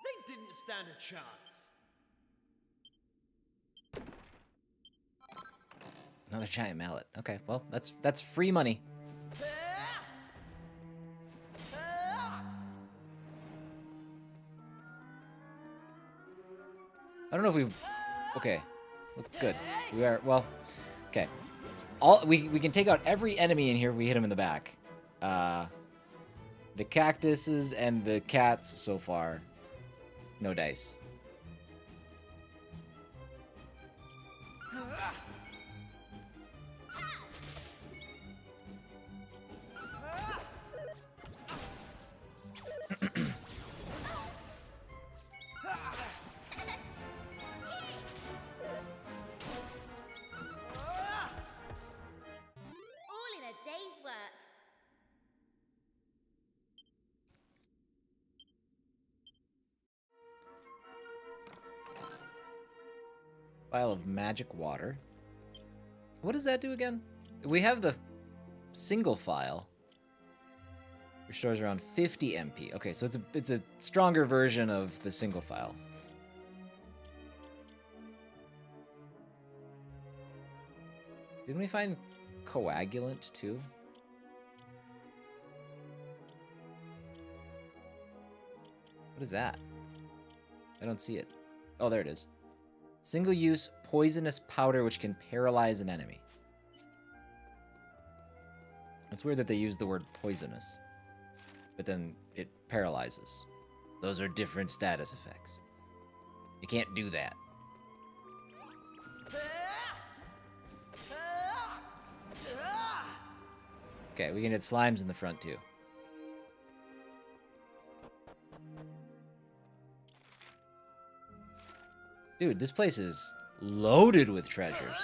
They didn't stand a chance. Another giant mallet. Okay, well, that's free money. I don't know if we've... Okay. Good. We are... Well... Okay. We can take out every enemy in here if we hit him in the back. The cactuses and the cats so far. No dice. Vial of magic water. What does that do again? We have the single file. Restores around 50 MP. Okay, so it's a stronger version of the single file. Didn't we find coagulant too? What is that? I don't see it. Oh, there it is. Single-use poisonous powder which can paralyze an enemy. It's weird that they use the word poisonous, but then it paralyzes. Those are different status effects. You can't do that. Okay, we can hit slimes in the front too. Dude, this place is loaded with treasures.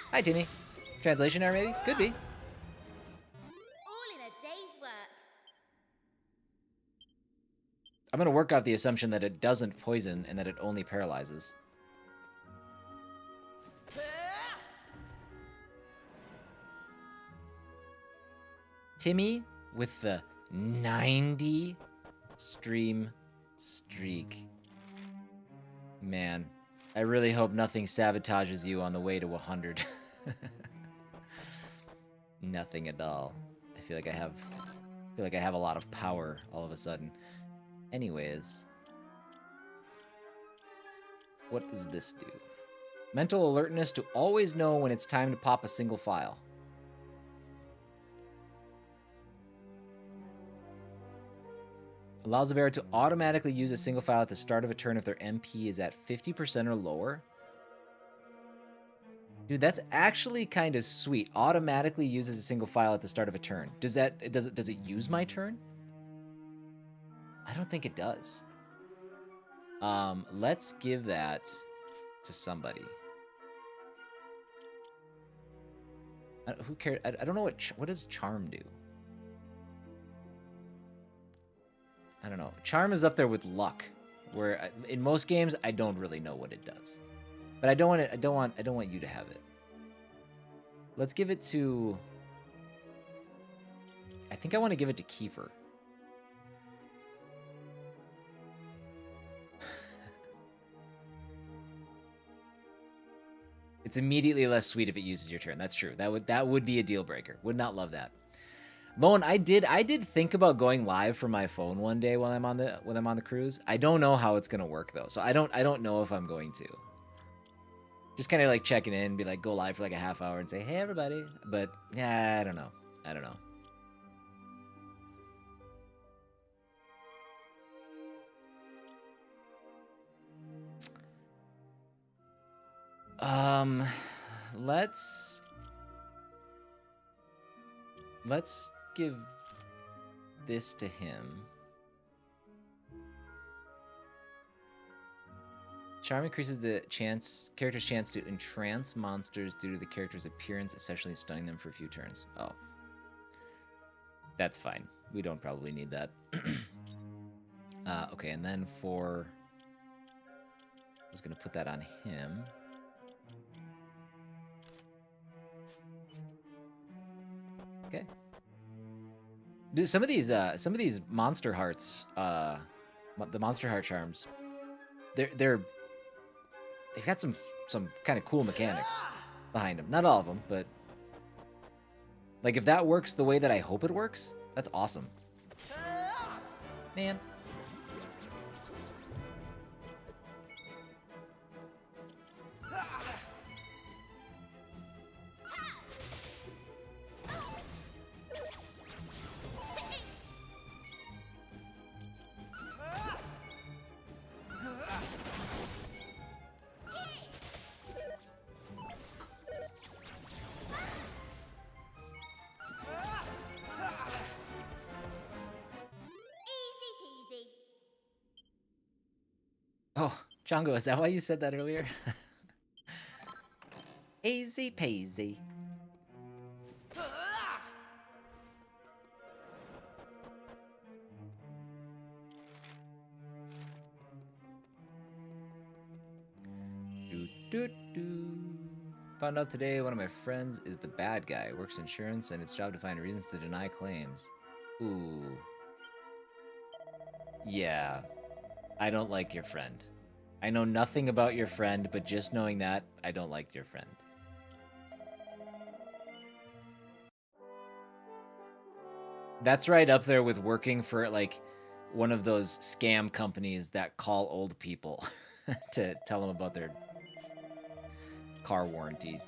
Hi, Tinny. Translation error, maybe? Could be. All in a day's work. going to work off the assumption that it doesn't poison and that it only paralyzes. Timmy with the 90 stream streak. Man, I really hope nothing sabotages you on the way to 100. Nothing at all. I feel like I have a lot of power all of a sudden. Anyways, what does this do? Mental alertness to always know when it's time to pop a single file. Allows the bearer to automatically use a single file at the start of a turn if their MP is at 50% or lower. Dude, that's actually kind of sweet. Automatically uses a single file at the start of a turn. Does it use my turn? I don't think it does. Let's give that to somebody. Who cares? I don't know what does charm do? I don't know. Charm is up there with luck, where in most games I don't really know what it does. But I don't want you to have it. Let's give it to. I think I want to give it to Kiefer. It's immediately less sweet if it uses your turn. That's true. That would be a deal breaker. Would not love that. Lone, I did think about going live from my phone one day while I'm on the cruise. I don't know how it's gonna work though, so I don't know if I'm going to. Just kind of like checking in, be like go live for like a half hour and say hey everybody, but yeah, I don't know. Let's give this to him. Charm increases the character's chance to entrance monsters due to the character's appearance, essentially stunning them for a few turns. Oh. That's fine. We don't probably need that. Okay, and then for... I was going to put that on him. Okay. Dude, some of these monster hearts, the monster heart charms, they've got some kind of cool mechanics behind them. Not all of them, but like if that works the way that I hope it works, that's awesome. Man. Oh, Django, is that why you said that earlier? Easy peasy. Found out today one of my friends is the bad guy. Works insurance and it's job to find reasons to deny claims. Ooh. Yeah. I don't like your friend. I know nothing about your friend, but just knowing that, I don't like your friend. That's right up there with working for, like, one of those scam companies that call old people to tell them about their car warranty.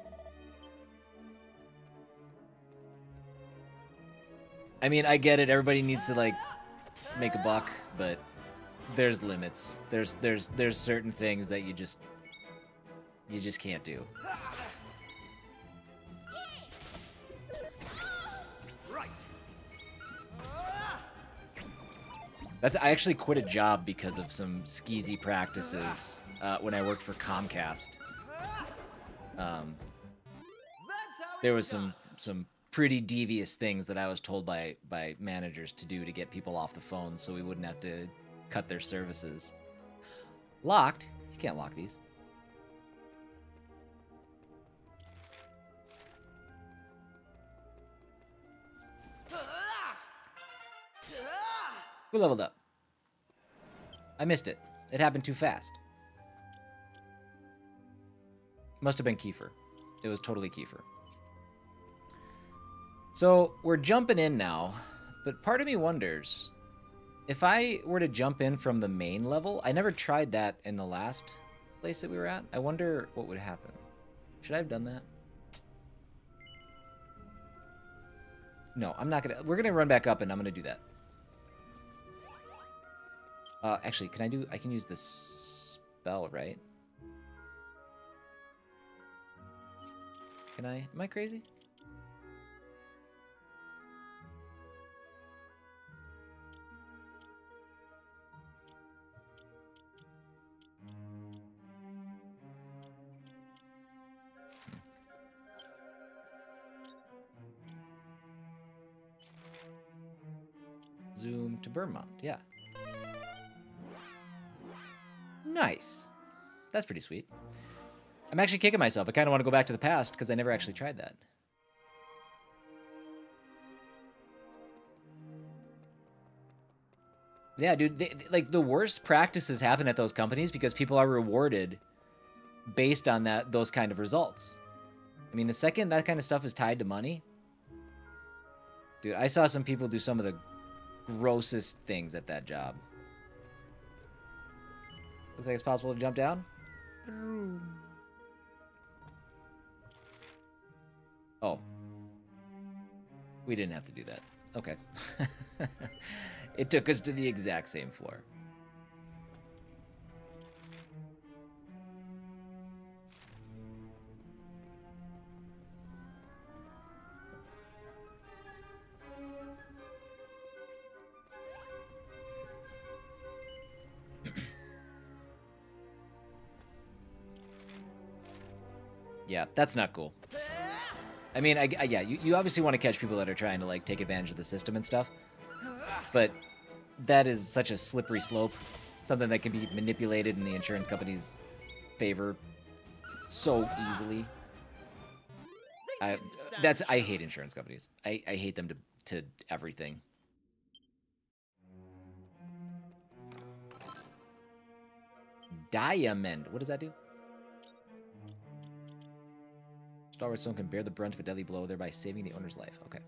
I mean, I get it. Everybody needs to, like, make a buck, but... there's limits. There's certain things that you just can't do. Right. I actually quit a job because of some skeezy practices when I worked for Comcast. There was some pretty devious things that I was told by managers to do to get people off the phone, so we wouldn't have to cut their services. Locked? You can't lock these. Who leveled up? I missed it. It happened too fast. Must have been Kiefer. It was totally Kiefer. So we're jumping in now, but part of me wonders if I were to jump in from the main level. I never tried that in the last place that we were at. I wonder what would happen. Should I have done that? No, I'm not gonna. We're gonna run back up, and I'm gonna do that. Actually, I can use this spell, right? Can I? Am I crazy? Zoom to Bunmont, yeah. Nice. That's pretty sweet. I'm actually kicking myself. I kind of want to go back to the past because I never actually tried that. Yeah, dude, like the worst practices happen at those companies because people are rewarded based on those kind of results. I mean, the second that kind of stuff is tied to money, dude, I saw some people do some of the grossest things at that job. Looks like it's possible to jump down. Oh. We didn't have to do that. Okay. It took us to the exact same floor. Yeah, that's not cool. I mean, yeah, you obviously want to catch people that are trying to, like, take advantage of the system and stuff. But that is such a slippery slope. Something that can be manipulated in the insurance company's favor so easily. I hate insurance companies. I hate them to everything. Diamond. What does that do? Stalwart Stone can bear the brunt of a deadly blow, thereby saving the owner's life. Okay.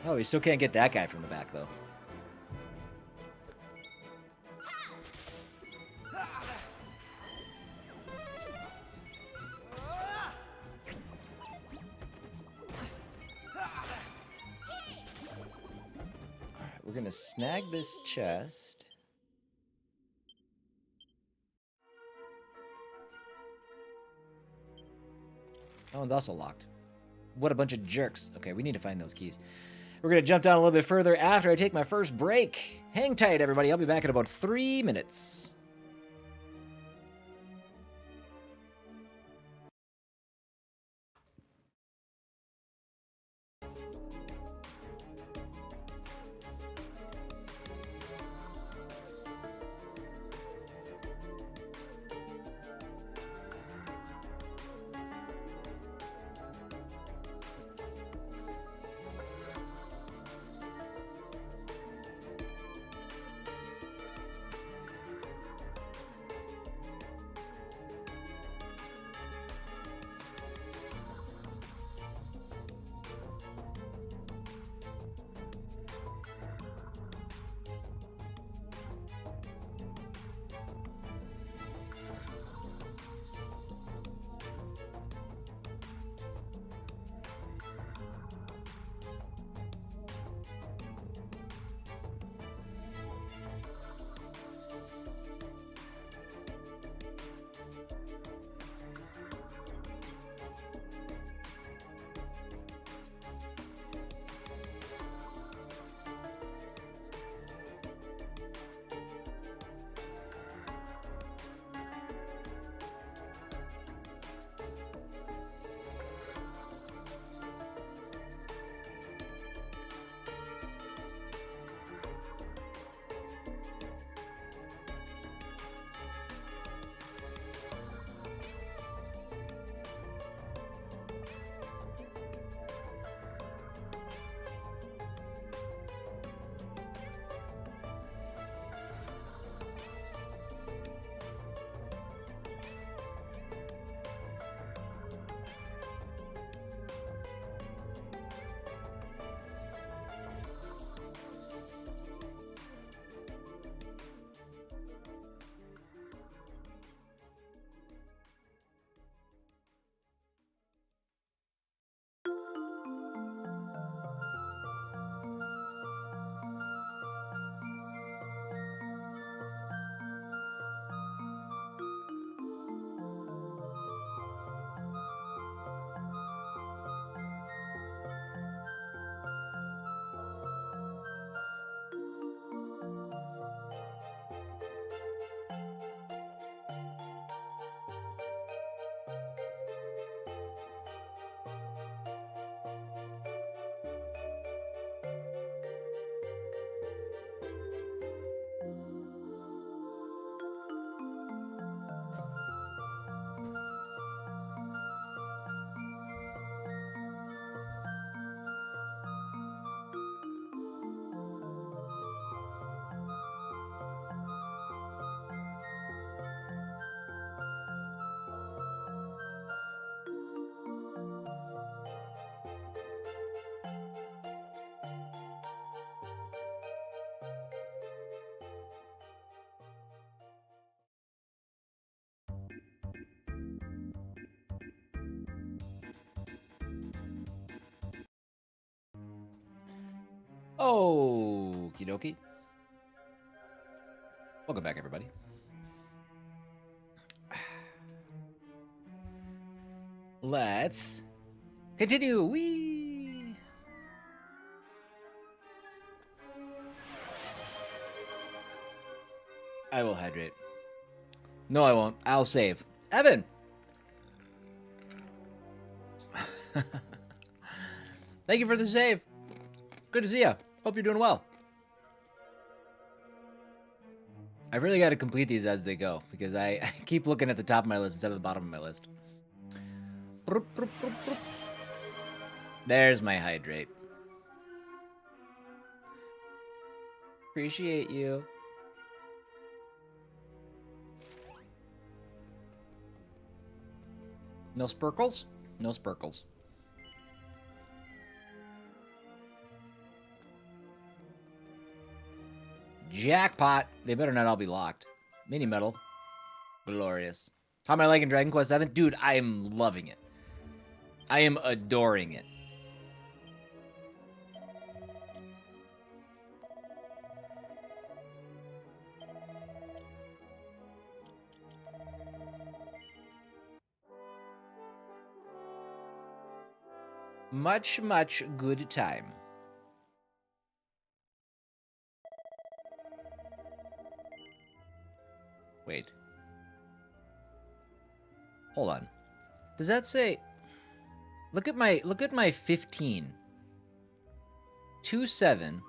Oh, we still can't get that guy from the back, though. We're gonna snag this chest. That one's also locked. What a bunch of jerks. Okay, we need to find those keys. We're gonna jump down a little bit further after I take my first break. Hang tight, everybody. I'll be back in about 3 minutes. Okie dokie. Welcome back, everybody. Let's continue. Whee! I will hydrate. No, I won't. I'll save. Evan! Thank you for the save. Good to see ya. Hope you're doing well. I really got to complete these as they go, because I keep looking at the top of my list instead of the bottom of my list. There's my hydrate. Appreciate you. No spurkles? No spurkles. Jackpot! They better not all be locked. Mini metal. Glorious. How am I liking Dragon Quest VII? Dude, I am loving it. I am adoring it. Much, much good time. Wait. Hold on. Does that say... Look at my 15. 2-7.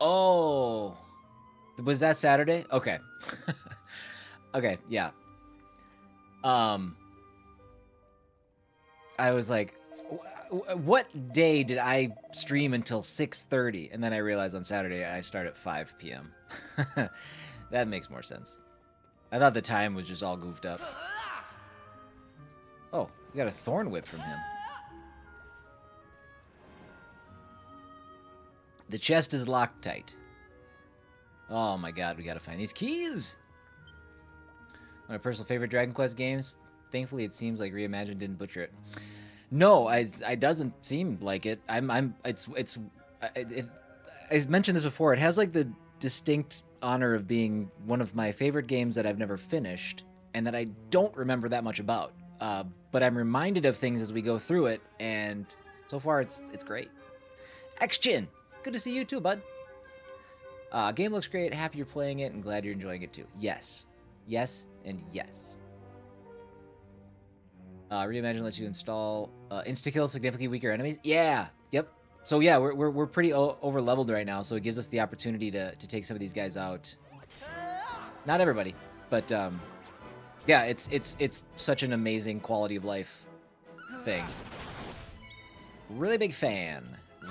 Oh. Was that Saturday? Okay. Okay, yeah. I was like, what day did I stream until 6:30? And then I realized on Saturday I start at 5 p.m. That makes more sense. I thought the time was just all goofed up. Oh, we got a thorn whip from him. The chest is locked tight. Oh my god, we gotta find these keys! One of my personal favorite Dragon Quest games. Thankfully, it seems like Reimagined didn't butcher it. No, it doesn't seem like it. I mentioned this before. It has like the distinct honor of being one of my favorite games that I've never finished and that I don't remember that much about. But I'm reminded of things as we go through it, and so far it's great. X-Chin, good to see you too, bud. Game looks great. Happy you're playing it and glad you're enjoying it too. Yes, yes, and yes. Reimagine lets you install insta-kill significantly weaker enemies. Yeah, yep. So yeah, we're pretty over leveled right now, so it gives us the opportunity to take some of these guys out. Not everybody, but yeah, it's such an amazing quality of life thing. Really big fan.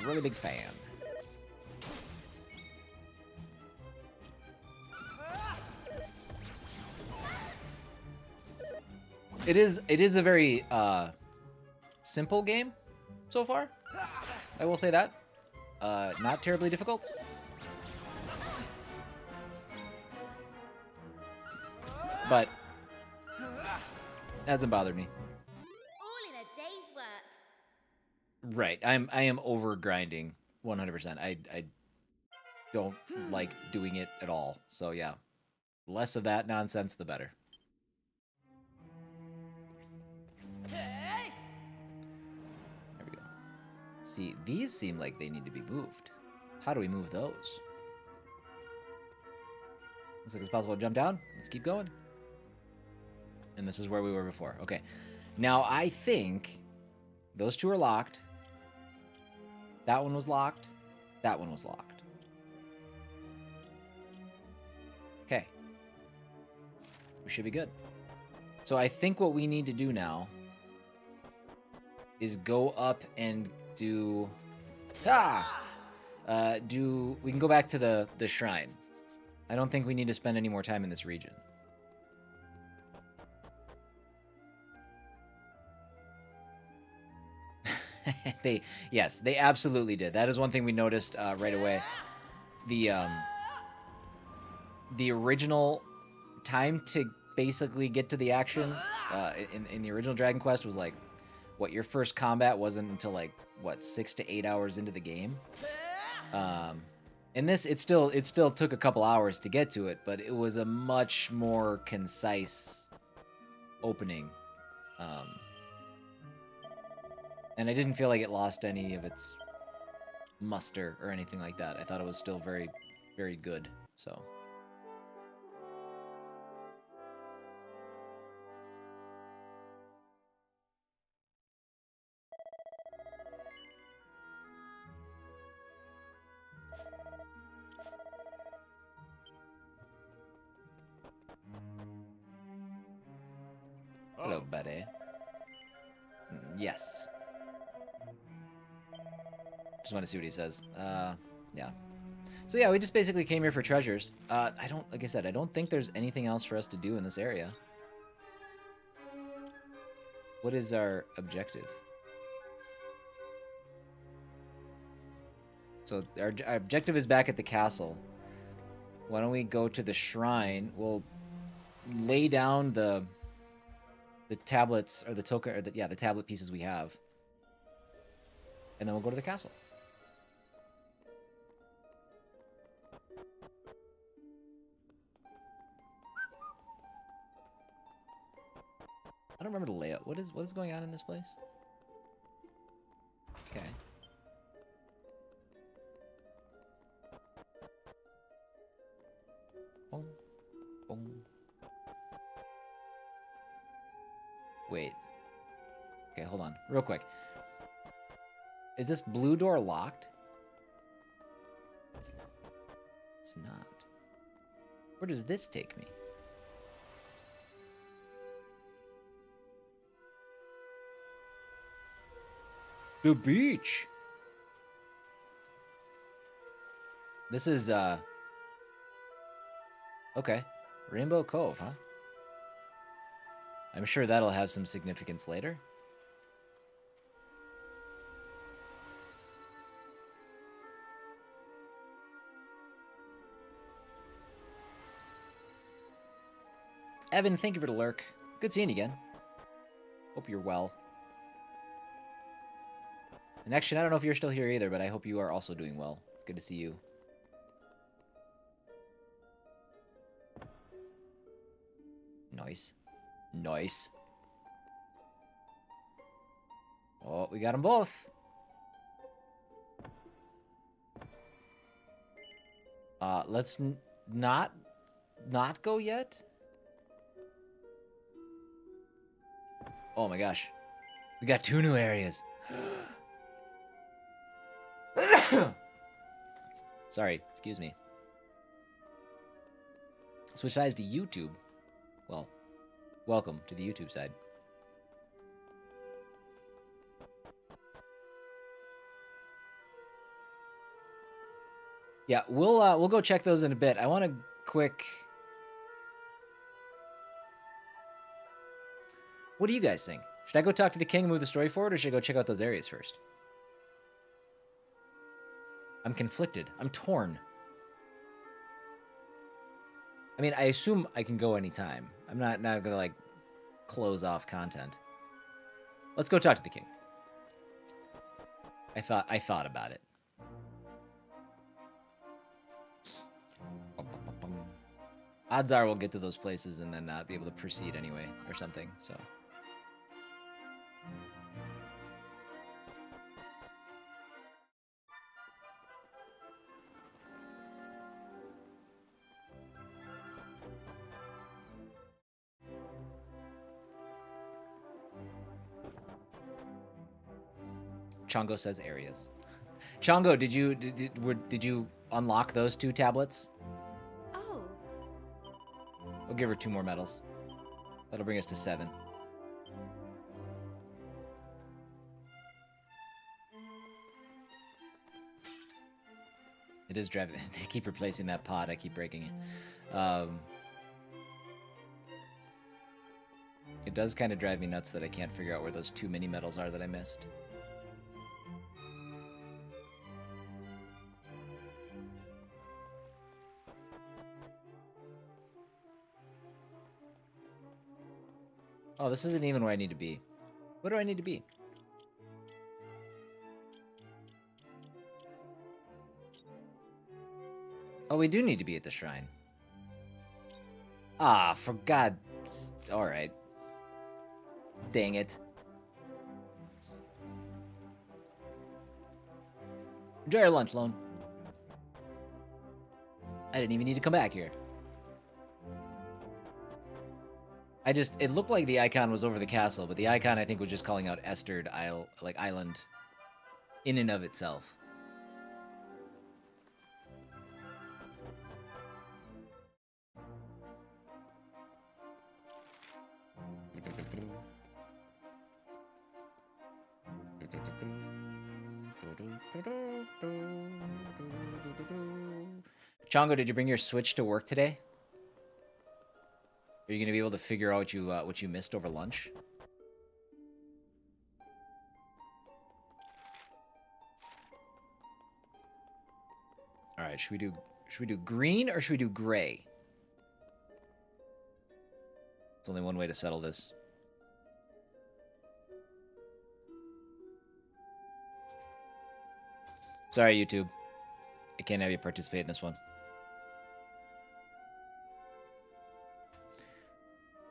Really big fan. It is a very simple game so far. I will say that. Not terribly difficult. But hasn't bothered me. All in a day's work. Right. I am over grinding 100%. I don't like doing it at all. So yeah. Less of that nonsense the better. There we go. See, these seem like they need to be moved. How do we move those? Looks like it's possible to jump down. Let's keep going. And this is where we were before. Okay. Now, I think those two are locked. That one was locked. That one was locked. Okay. We should be good. So I think what we need to do now is go up and do... we can go back to the shrine. I don't think we need to spend any more time in this region. Yes, they absolutely did. That is one thing we noticed right away. The original time to basically get to the action in the original Dragon Quest was like, what, your first combat wasn't until like what, 6 to 8 hours into the game. And this, it still took a couple hours to get to it, but it was a much more concise opening. And I didn't feel like it lost any of its muster or anything like that. I thought it was still very, very good, so. Hello, buddy. Yes. Just want to see what he says. Yeah. So yeah, we just basically came here for treasures. Like I said, I don't think there's anything else for us to do in this area. What is our objective? So our objective is back at the castle. Why don't we go to the shrine? We'll lay down the tablets, or the token, or the tablet pieces we have. And then we'll go to the castle. I don't remember the layout. What is going on in this place? Okay. Boom. Boom. Wait. Okay, hold on. Real quick. Is this blue door locked? It's not. Where does this take me? The beach. This is, okay. Rainbow Cove, huh? I'm sure that'll have some significance later. Evan, thank you for the lurk. Good seeing you again. Hope you're well. And actually, I don't know if you're still here either, but I hope you are also doing well. It's good to see you. Nice. Nice. Oh, we got them both. Let's not go yet. Oh my gosh. We got 2 new areas. Sorry, excuse me. Switch sides to YouTube. Well, welcome to the YouTube side. Yeah, we'll go check those in a bit. I want a quick. What do you guys think? Should I go talk to the king and move the story forward, or should I go check out those areas first? I'm conflicted. I'm torn. I mean, I assume I can go anytime. I'm not gonna like close off content. Let's go talk to the king. I thought about it. Odds are we'll get to those places and then not be able to proceed anyway, or something, so. Chongo says areas. Chongo, did you unlock those 2 tablets? Oh. We'll give her 2 more medals. That'll bring us to 7. It is driving. They keep replacing that pod. I keep breaking it. It does kind of drive me nuts that I can't figure out where those 2 mini medals are that I missed. Oh, this isn't even where I need to be. Where do I need to be? Oh, we do need to be at the shrine. Ah, for God's... Alright. Dang it. Enjoy your lunch, Lone. I didn't even need to come back here. It looked like the icon was over the castle, but the icon, I think, was just calling out Esterd Island in and of itself. Chongo, did you bring your Switch to work today? Are you gonna be able to figure out what you missed over lunch? All right, should we do green or should we do gray? There's only one way to settle this. Sorry, YouTube. I can't have you participate in this one.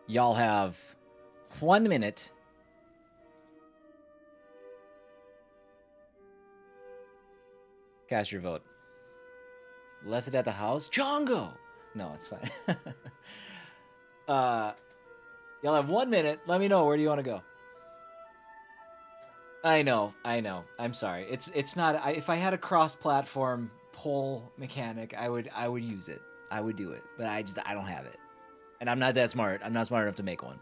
Y'all have 1 minute. Cast your vote. Left it at the house? Chongo! No, it's fine. Y'all have 1 minute. Let me know. Where do you want to go? I know. I'm sorry. It's not. If I had a cross-platform poll mechanic, I would use it. I would do it. But I don't have it. And I'm not that smart. I'm not smart enough to make one.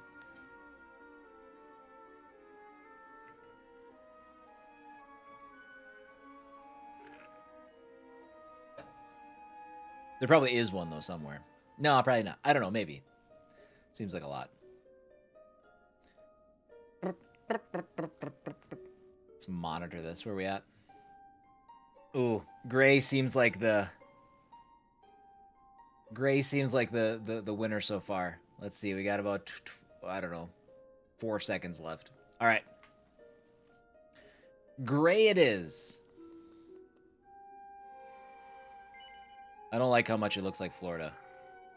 There probably is one, though, somewhere. No, probably not. I don't know. Maybe. Seems like a lot. Let's monitor this. Where are we at? Ooh, gray seems like the... Gray seems like the winner so far. Let's see. We got about, I don't know, 4 seconds left. All right. Gray it is. I don't like how much it looks like Florida.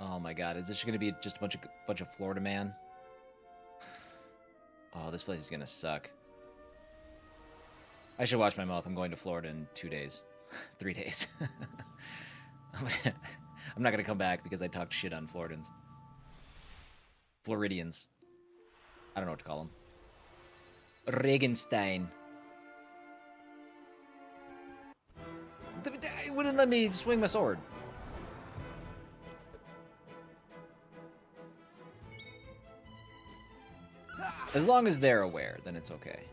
Oh my God. Is this going to be just a bunch of Florida man? Oh, this place is going to suck. I should watch my mouth. I'm going to Florida in 2 days. 3 days. I'm not going to come back because I talked shit on Floridans. Floridians. I don't know what to call them. Regenstein. It wouldn't let me swing my sword. As long as they're aware, then it's okay.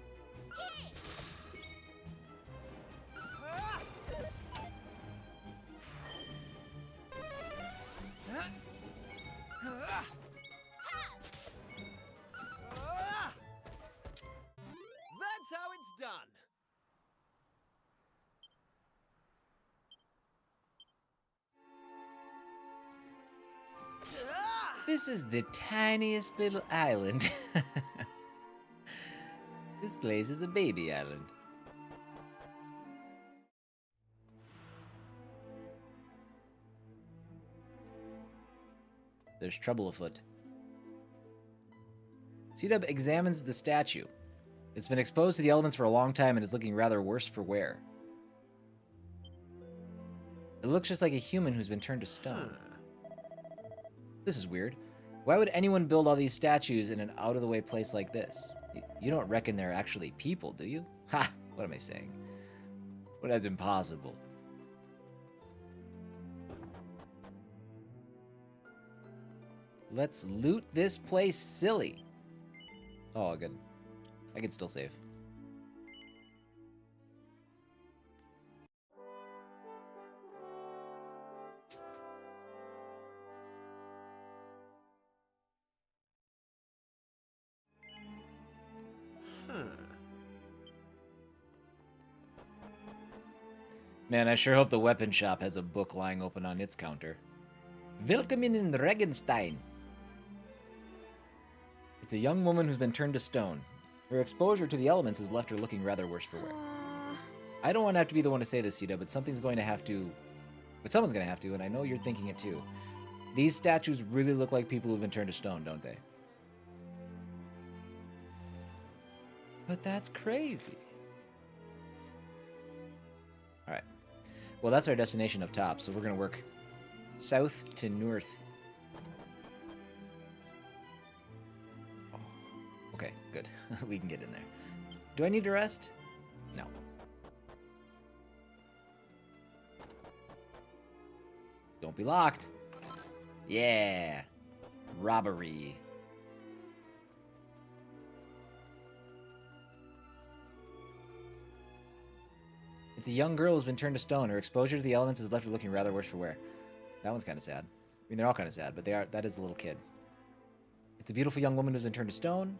That's how it's done. This is the tiniest little island. This place is a baby island. There's trouble afoot. C-Dub examines the statue. It's been exposed to the elements for a long time and is looking rather worse for wear. It looks just like a human who's been turned to stone. This is weird. Why would anyone build all these statues in an out-of-the-way place like this? You don't reckon they're actually people, do you? Ha! What am I saying? Well, that's impossible. Let's loot this place silly. Oh, good. I can still save. Man, I sure hope the weapon shop has a book lying open on its counter. Willkommen in Regenstein. It's a young woman who's been turned to stone. Her exposure to the elements has left her looking rather worse for wear. I don't want to have to be the one to say this, Sita, but something's going to have to But someone's gonna have to, and I know you're thinking it too. These statues really look like people who've been turned to stone, don't they? But that's crazy. Alright. Well, that's our destination up top, so we're gonna work south to north. Oh, okay, good. We can get in there. Do I need to rest? No. Don't be locked. Yeah. Robbery. It's a young girl who's been turned to stone. Her exposure to the elements has left her looking rather worse for wear. That one's kind of sad. I mean, they're all kind of sad, but that is a little kid. It's a beautiful young woman who's been turned to stone.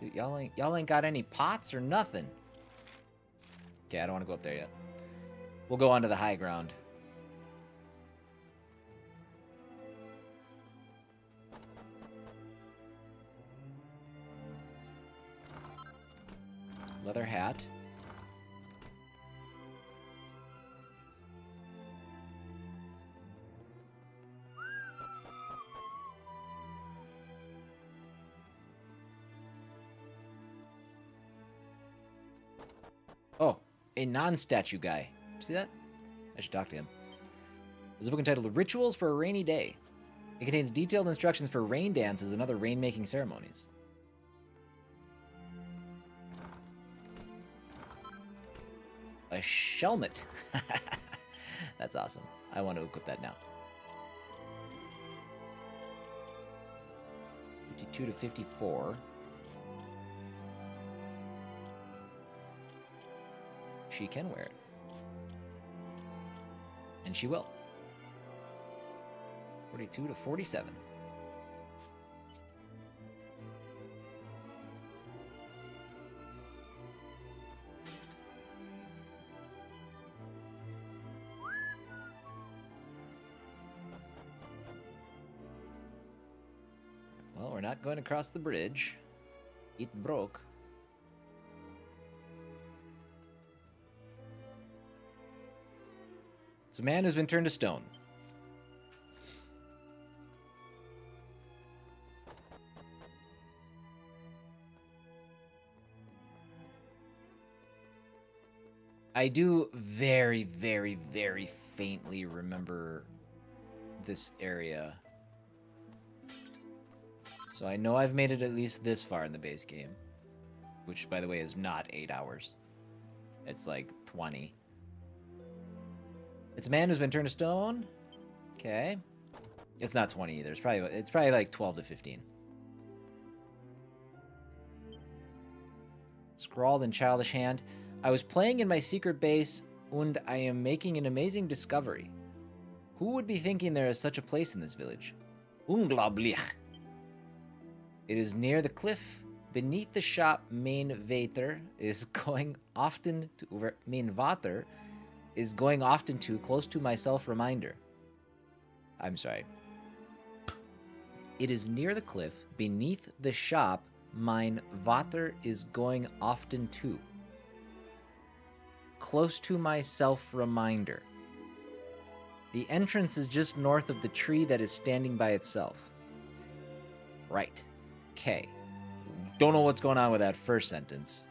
Dude, y'all ain't got any pots or nothing. Okay, I don't want to go up there yet. We'll go on to the high ground. Leather hat. Oh, a non-statue guy. See that? I should talk to him. There's a book entitled Rituals for a Rainy Day. It contains detailed instructions for rain dances and other rain-making ceremonies. A shelmet. That's awesome. I want to equip that now. 52 to 54. She can wear it. And she will. 42 to 47. Well, we're not going across the bridge. It broke. It's a man who's been turned to stone. I do very, very, very faintly remember this area. So I know I've made it at least this far in the base game. Which, by the way, is not 8 hours. It's like 20. It's a man who's been turned to stone. Okay. It's not 20 either. It's probably like 12 to 15. Scrawled in childish hand. I was playing in my secret base, and I am making an amazing discovery. Who would be thinking there is such a place in this village? Unglaublich. It is near the cliff. Beneath the shop, Main Vater is going often to Main Vater is going often to close to myself reminder. I'm sorry. It is near the cliff. Beneath the shop, mein Vater is going often to. Close to myself reminder. The entrance is just north of the tree that is standing by itself. Right. Okay. Don't know what's going on with that first sentence.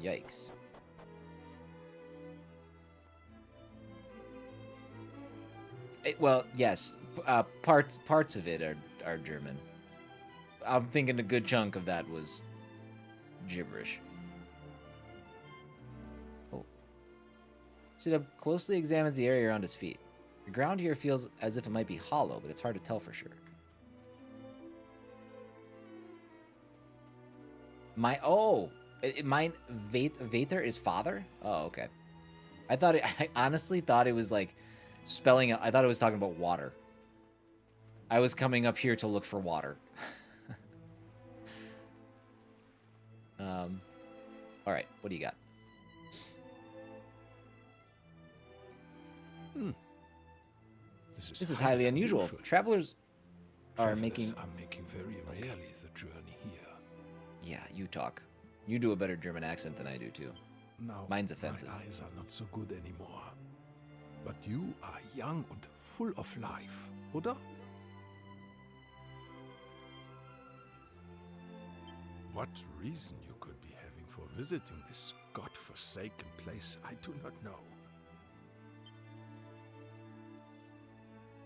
Yikes. Well, yes. Parts of it are German. I'm thinking a good chunk of that was gibberish. Oh. Sidub closely examines the area around his feet. The ground here feels as if it might be hollow, but it's hard to tell for sure. Mine Vater is father? Oh, okay. I honestly thought it was like spelling. I thought it was talking about water. I was coming up here to look for water. All right, what do you got? This is highly unusual. Travelers are Travelers making... are making very rarely the journey here. Yeah, you talk. You do a better German accent than I do, too. Now, Mine's offensive. my eyes are not so good anymore. But you are young and full of life, oder? What reason you could be having for visiting this god-forsaken place, I do not know.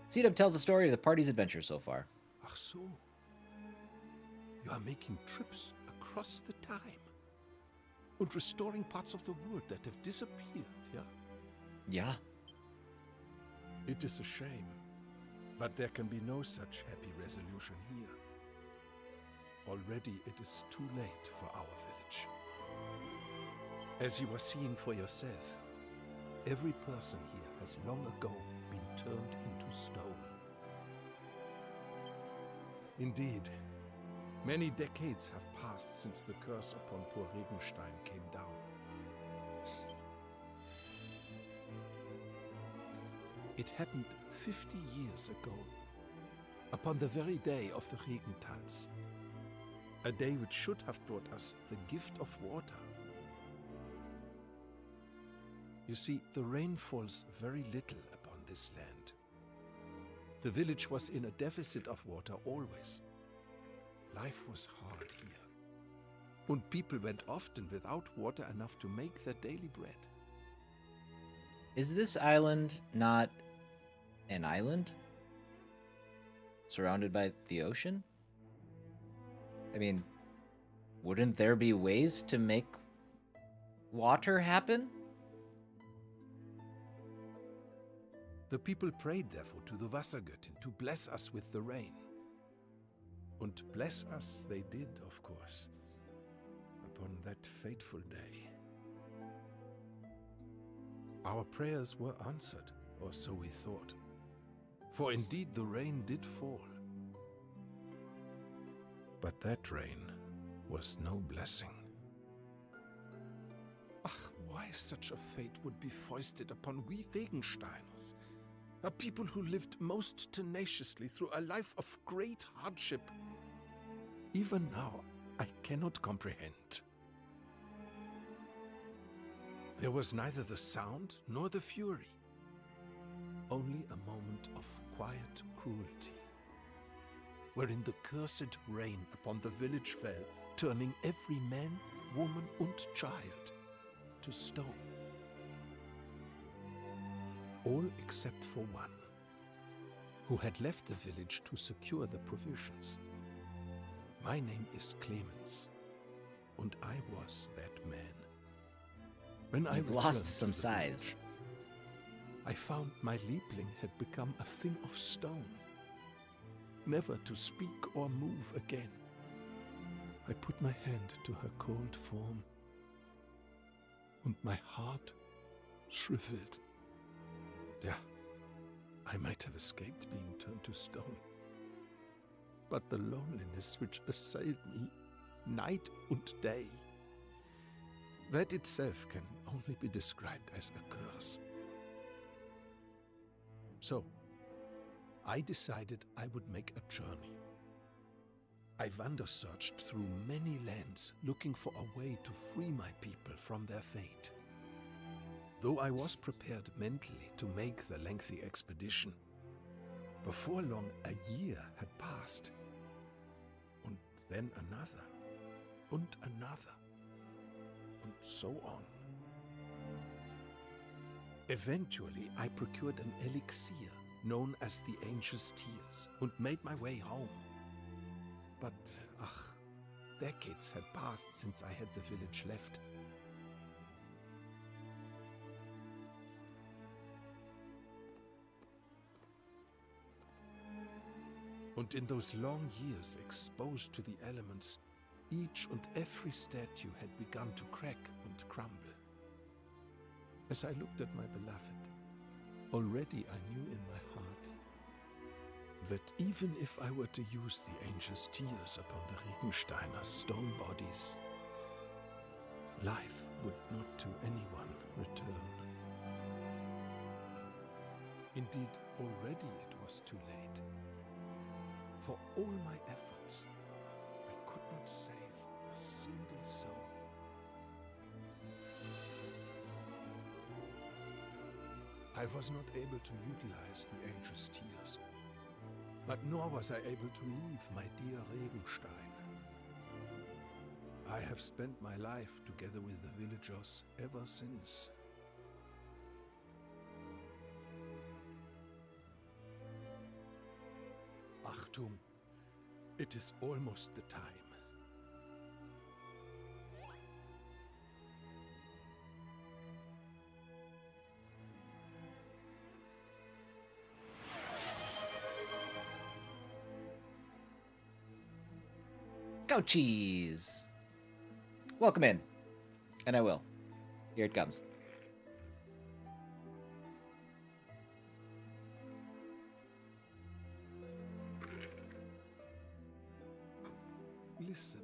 C-Dub tells the story of the party's adventure so far. Ach so. You are making trips across the time and restoring parts of the world that have disappeared, yeah? Yeah. It is a shame, but there can be no such happy resolution here. Already it is too late for our village. As you are seeing for yourself, every person here has long ago been turned into stone. Indeed, many decades have passed since the curse upon poor Regenstein came down. It happened 50 years ago, upon the very day of the Regentanz. A day which should have brought us the gift of water. You see, the rain falls very little upon this land. The village was in a deficit of water always. Life was hard here. And people went often without water enough to make their daily bread. Is this island not an island? Surrounded by the ocean? I mean, wouldn't there be ways to make water happen? The people prayed therefore to the Wassergöttin to bless us with the rain. And bless us they did, of course, upon that fateful day. Our prayers were answered, or so we thought. For indeed the rain did fall. But that rain was no blessing. Ach, why such a fate would be foisted upon we Regensteiners, a people who lived most tenaciously through a life of great hardship. Even now, I cannot comprehend. There was neither the sound nor the fury, only a moment of quiet cruelty, wherein the cursed rain upon the village fell, turning every man, woman, and child to stone. All except for one, who had left the village to secure the provisions. My name is Clemens, and I was that man. When I You've returned lost to some the size. village, I found my Liebling had become a thing of stone, never to speak or move again. I put my hand to her cold form, and my heart shriveled. Yeah, I might have escaped being turned to stone. But the loneliness which assailed me night and day, that itself can only be described as a curse. So, I decided I would make a journey. I wander-searched through many lands, looking for a way to free my people from their fate. Though I was prepared mentally to make the lengthy expedition, before long a year had passed, and then another, and another, and so on. Eventually, I procured an elixir known as the Angel's Tears and made my way home. But, decades had passed since I had the village left. And in those long years exposed to the elements, each and every statue had begun to crack and crumble. As I looked at my beloved, already I knew in my heart that even if I were to use the Angel's Tears upon the Regensteiner stone bodies, life would not to anyone return. Indeed, already it was too late. For all my efforts, I could not save a single soul. I was not able to utilize the angel's tears, but nor was I able to leave my dear Regenstein. I have spent my life together with the villagers ever since. Achtung, it is almost the time. Go cheese! Welcome in. And I will. Here it comes. Listen.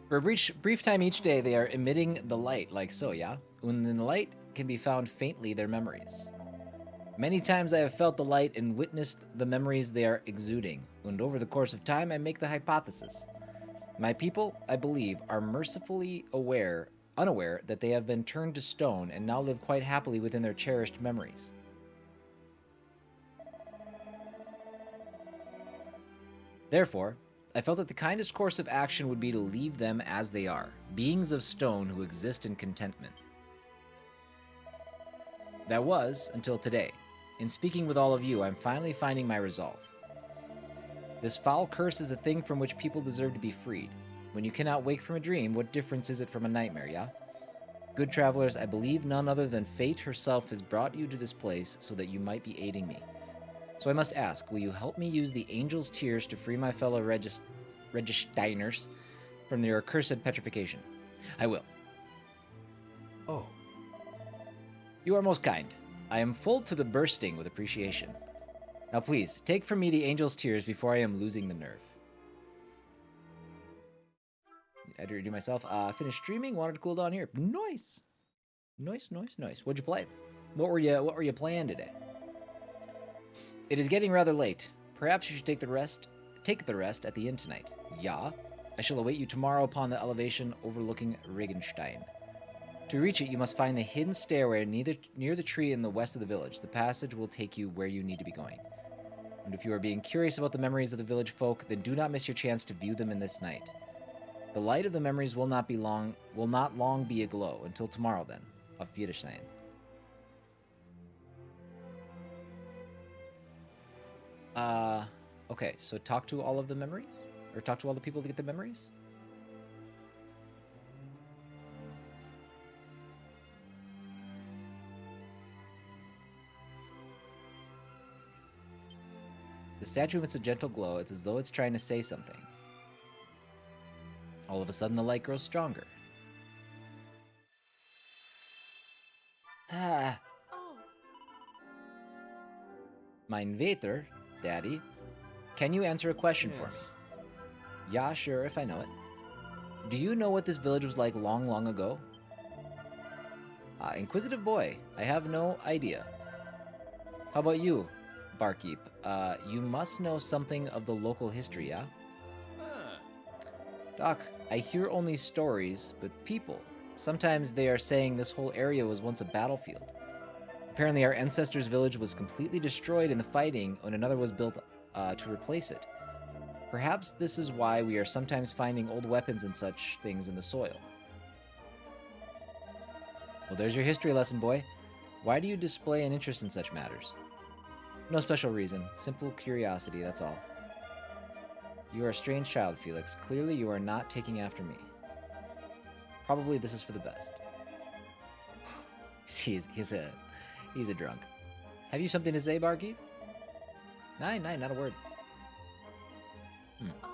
For a brief time each day, they are emitting the light, like so, yeah? When the light can be found faintly, their memories. Many times I have felt the light and witnessed the memories they are exuding, and over the course of time I make the hypothesis. My people, I believe, are mercifully unaware that they have been turned to stone and now live quite happily within their cherished memories. Therefore, I felt that the kindest course of action would be to leave them as they are, beings of stone who exist in contentment. That was, until today. In speaking with all of you, I'm finally finding my resolve. This foul curse is a thing from which people deserve to be freed. When you cannot wake from a dream, what difference is it from a nightmare, yeah? Good travelers, I believe none other than fate herself has brought you to this place so that you might be aiding me. So I must ask, will you help me use the angel's tears to free my fellow Regensteiners from their accursed petrification? I will. Oh. You are most kind. I am full to the bursting with appreciation. Now please, take from me the angel's tears before I am losing the nerve. I had to redo myself. Finished streaming, wanted to cool down here. Nice. Nice. What'd you play? What were you playing today? It is getting rather late. Perhaps you should take the rest at the inn tonight. Ja. I shall await you tomorrow upon the elevation overlooking Regenstein. To reach it, you must find the hidden stairway near the tree in the west of the village. The passage will take you where you need to be going. And if you are being curious about the memories of the village folk, then do not miss your chance to view them in this night. The light of the memories will not long be aglow. Until tomorrow, then. Auf Wiedersehen. Okay, so talk to all of the memories? Or talk to all the people to get the memories? The statue emits a gentle glow. It's as though it's trying to say something. All of a sudden, the light grows stronger. Ah. Oh. Mein Vater, Daddy. Can you answer a question for me? Yeah, sure, if I know it. Do you know what this village was like long, long ago? Inquisitive boy. I have no idea. How about you, Barkeep? You must know something of the local history, yeah? Doc, I hear only stories, but people. Sometimes they are saying this whole area was once a battlefield. Apparently our ancestors' village was completely destroyed in the fighting, and another was built to replace it. Perhaps this is why we are sometimes finding old weapons and such things in the soil. Well, there's your history lesson, boy. Why do you display an interest in such matters? No special reason. Simple curiosity, that's all. You are a strange child, Felix. Clearly you are not taking after me. Probably this is for the best. He's a drunk. Have you something to say, Barkeep? Nein, not a word. Oh.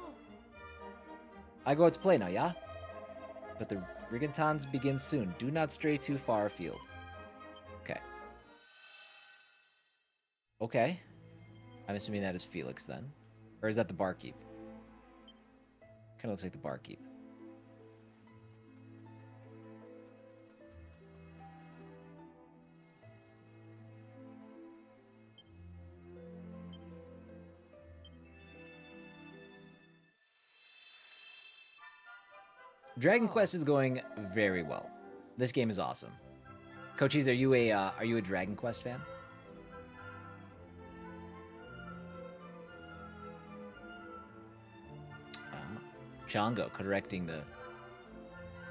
I go out to play now, yeah? But the Rigantons begin soon. Do not stray too far afield. Okay. Okay. I'm assuming that is Felix then. Or is that the barkeep? Kind of looks like the barkeep. Dragon Quest is going very well. This game is awesome. Coaches, are you a Dragon Quest fan? Chongo correcting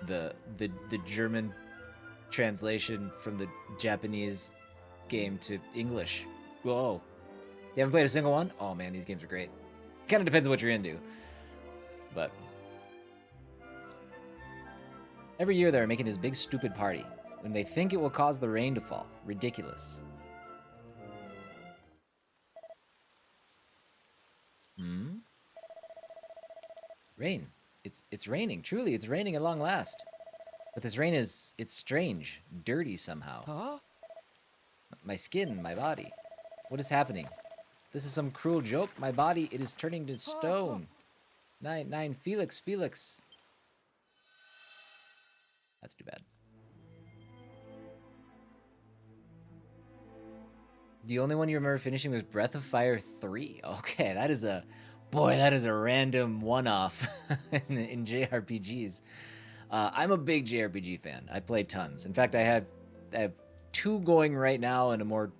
the German translation from the Japanese game to English. Whoa. You haven't played a single one? Oh man, these games are great. Kind of depends on what you're into. But every year they're making this big stupid party when they think it will cause the rain to fall. Ridiculous. Rain. It's raining. Truly, it's raining at long last. But this rain it's strange, dirty somehow. Huh? My skin, my body. What is happening? This is some cruel joke. My body, it is turning to stone. Nine, Felix. That's too bad. The only one you remember finishing was Breath of Fire 3. Okay, that is a random one-off in JRPGs. I'm a big JRPG fan. I play tons. In fact, I have 2 going right now and a more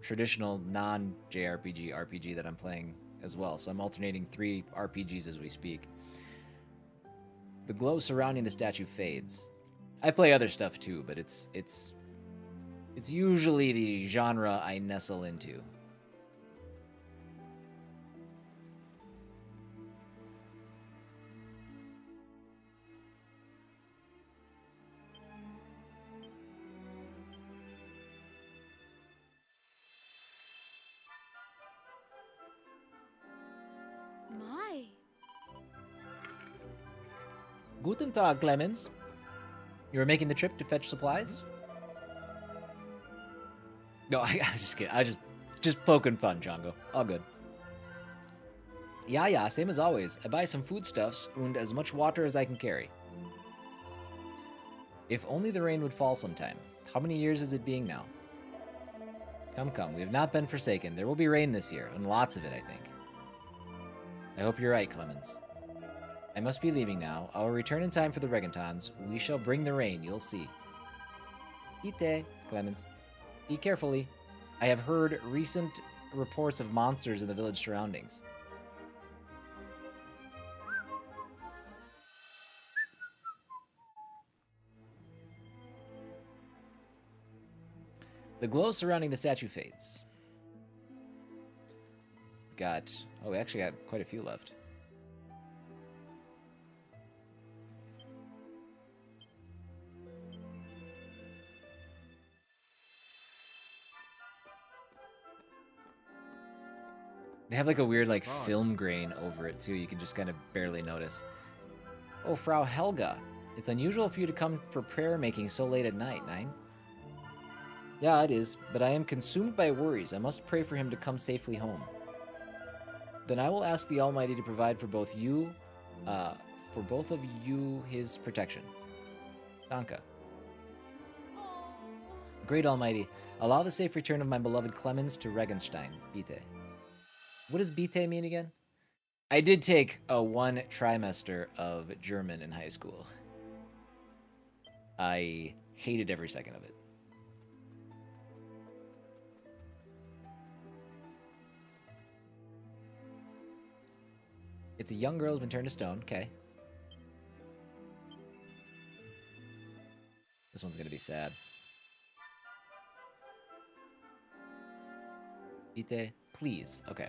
traditional non-JRPG RPG that I'm playing as well. So I'm alternating 3 RPGs as we speak. The glow surrounding the statue fades. I play other stuff too, but it's usually the genre I nestle into. My. Guten Tag, Clemens. You were making the trip to fetch supplies? No, I just kidding. I just poking fun, Django. All good. Yeah, same as always. I buy some foodstuffs and as much water as I can carry. If only the rain would fall sometime. How many years is it being now? Come, we have not been forsaken. There will be rain this year, and lots of it, I think. I hope you're right, Clemens. I must be leaving now. I will return in time for the reggaetons. We shall bring the rain, you'll see. Ite, Clemens. Be carefully. I have heard recent reports of monsters in the village surroundings. The glow surrounding the statue fades. We actually got quite a few left. They have like a weird film grain over it too. You can just kind of barely notice. Oh, Frau Helga. It's unusual for you to come for prayer making so late at night, Nine. Yeah, it is, but I am consumed by worries. I must pray for him to come safely home. Then I will ask the Almighty to provide for both of you his protection. Danke. Great Almighty, allow the safe return of my beloved Clemens to Regenstein, Bitte. What does Bitte mean again? I did take a 1 trimester of German in high school. I hated every second of it. It's a young girl who's been turned to stone. Okay. This one's gonna be sad. Ite, please. Okay.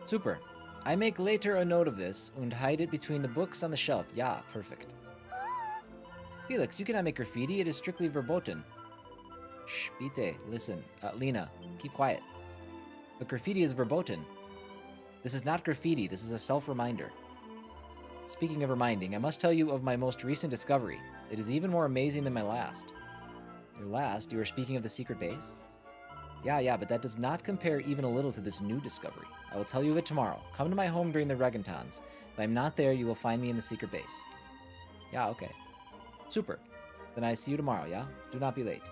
Super. I make later a note of this and hide it between the books on the shelf. Yeah, perfect. Felix, you cannot make graffiti. It is strictly verboten. Shh, Bite, listen. Lena, keep quiet. But graffiti is verboten. This is not graffiti. This is a self-reminder. Speaking of reminding, I must tell you of my most recent discovery. It is even more amazing than my last. Your last? You were speaking of the secret base? Yeah, but that does not compare even a little to this new discovery. I will tell you of it tomorrow. Come to my home during the reggaetons. If I'm not there, you will find me in the secret base. Yeah, okay. Super. Then I see you tomorrow, yeah? Do not be late.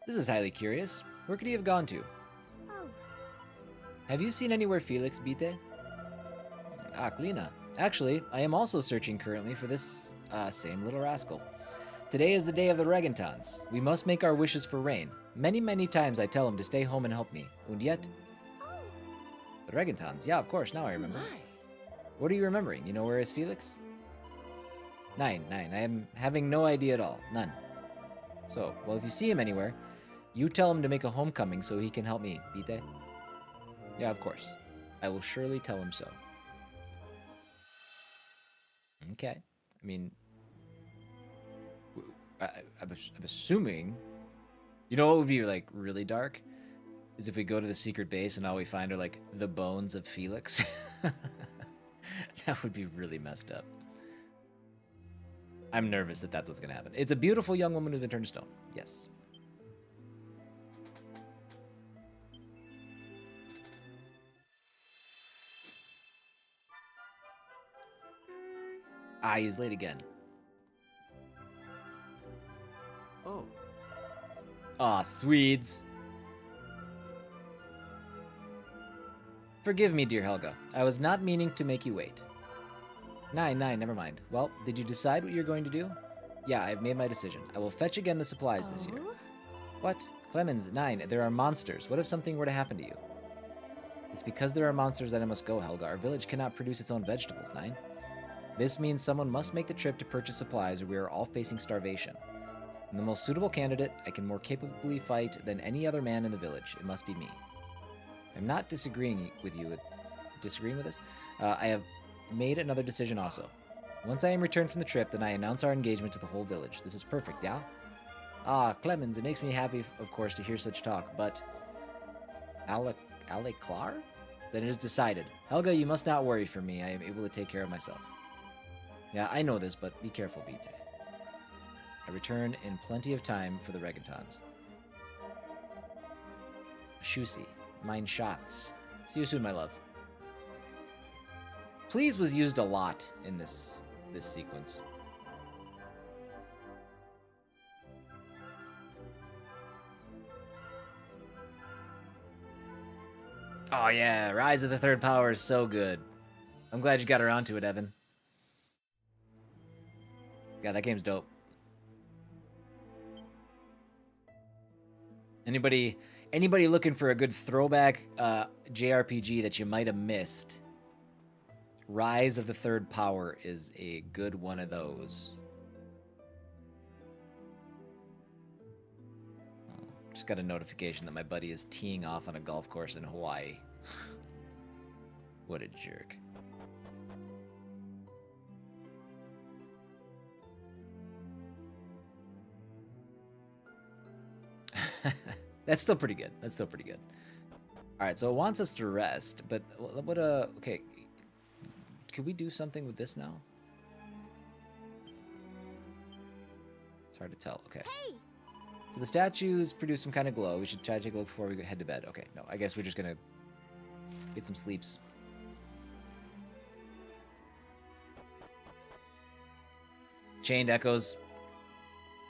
This is highly curious. Where could he have gone to? Oh, Have you seen anywhere Felix Bite? Ah, Klina. Actually, I am also searching currently for this same little rascal. Today is the day of the Regentons. We must make our wishes for rain. Many, many times I tell him to stay home and help me. And yet... The Regentons. Yeah, of course. Now I remember. What are you remembering? You know where is Felix? Nine. I am having no idea at all. None. So, well, if you see him anywhere, you tell him to make a homecoming so he can help me, Bite. Yeah, of course. I will surely tell him so. Okay. I mean... I'm assuming... You know what would be, like, really dark? Is if we go to the secret base and all we find are, like, the bones of Felix. That would be really messed up. I'm nervous that that's what's going to happen. It's a beautiful young woman who's been turned to stone. Yes. Ah, he's late again. Oh, Aw, Swedes. Forgive me, dear Helga. I was not meaning to make you wait. Nine, never mind. Well, did you decide what you're going to do? Yeah, I've made my decision. I will fetch again the supplies this year. What? Clemens, 9, there are monsters. What if something were to happen to you? It's because there are monsters that I must go, Helga. Our village cannot produce its own vegetables, 9. This means someone must make the trip to purchase supplies or we are all facing starvation. And the most suitable candidate I can more capably fight than any other man in the village. It must be me. I'm not disagreeing with you. Disagreeing with this? I have made another decision also. Once I am returned from the trip, then I announce our engagement to the whole village. This is perfect, yeah? Ah, Clemens, it makes me happy, of course, to hear such talk, but... Aleklar? Then it is decided. Helga, you must not worry for me. I am able to take care of myself. Yeah, I know this, but be careful, Bite. I return in plenty of time for the Regentons. Shusi. Mine shots. See you soon, my love. Please was used a lot in this sequence. Oh yeah, Rise of the Third Power is so good. I'm glad you got around to it, Evan. Yeah, that game's dope. Anybody looking for a good throwback JRPG that you might have missed, Rise of the Third Power is a good one of those. Oh, just got a notification that my buddy is teeing off on a golf course in Hawaii. What a jerk. That's still pretty good. That's still pretty good. All right, so it wants us to rest, but what okay. Could we do something with this now? It's hard to tell. Okay. Hey! So the statues produce some kind of glow. We should try to take a look before we head to bed. Okay, no, I guess we're just gonna get some sleeps. Chained Echoes,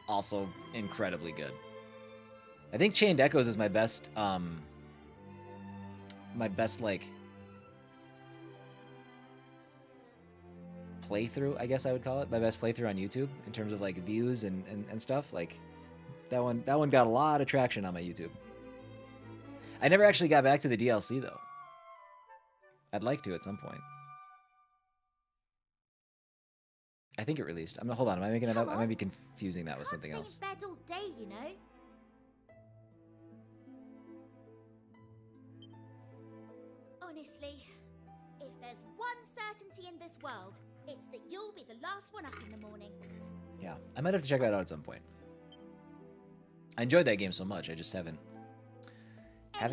also incredibly good. I think Chained Echoes is my best, like, playthrough, I guess I would call it. My best playthrough on YouTube in terms of, like, views and stuff. Like, that one got a lot of traction on my YouTube. I never actually got back to the DLC, though. I'd like to at some point. I think it released. Hold on, am I making it up? I might be confusing that with something else. I can't stay in bed all day, you know. Honestly, if there's one certainty in this world, it's that you'll be the last one up in the morning. Yeah, I might have to check that out at some point. I enjoyed that game so much, I just haven't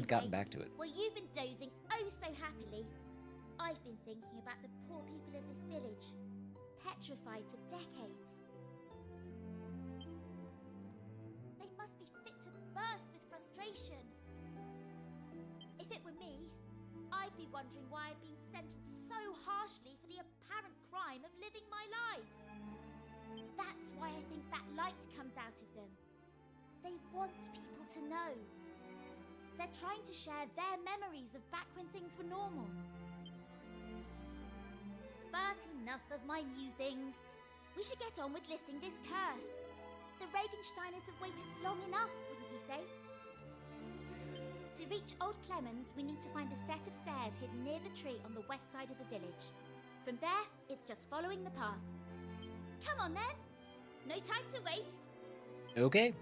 gotten back to it. Well, you've been dozing oh so happily. I've been thinking about the poor people of this village, petrified for decades. They must be fit to burst with frustration. If it were me, I'd be wondering why I've been sentenced so harshly for the apparent crime of living my life. That's why I think that light comes out of them. They want people to know. They're trying to share their memories of back when things were normal. But enough of my musings. We should get on with lifting this curse. The Regensteiners have waited long enough, wouldn't you say? To reach Old Clemens, we need to find the set of stairs hidden near the tree on the west side of the village. From there, it's just following the path. Come on then! No time to waste! Okay.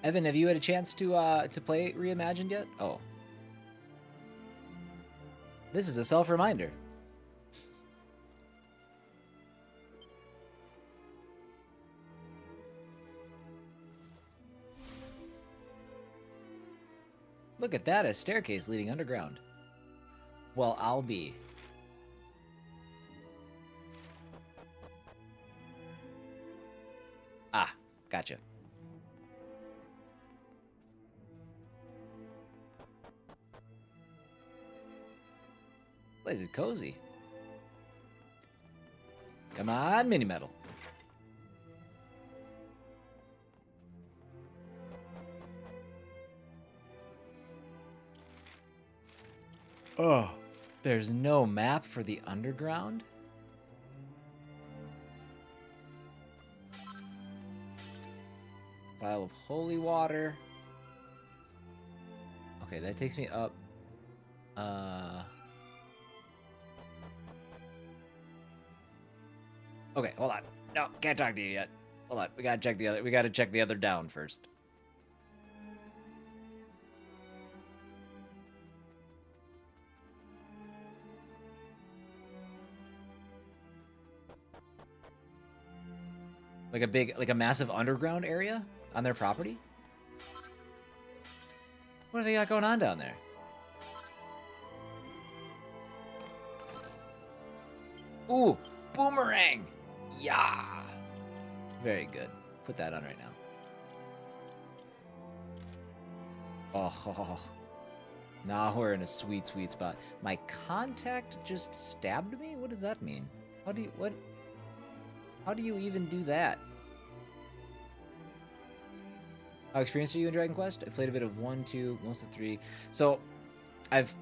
Evan, have you had a chance to play Reimagined yet? Oh. This is a self-reminder. Look at that, a staircase leading underground. Well, I'll be. Ah, gotcha. Place is cozy. Come on, mini metal. Oh, there's no map for the underground? Vial of holy water. Okay, that takes me up. Okay, hold on. No, can't talk to you yet. Hold on. We gotta check the other down first. Like a massive underground area on their property? What do they got going on down there? Ooh, boomerang! Yeah! Very good. Put that on right now. Oh, now we're in a sweet, sweet spot. My contact just stabbed me? What does that mean? How do you even do that? How experienced are you in Dragon Quest? I played a bit of 1, 2, most of 3. So, I've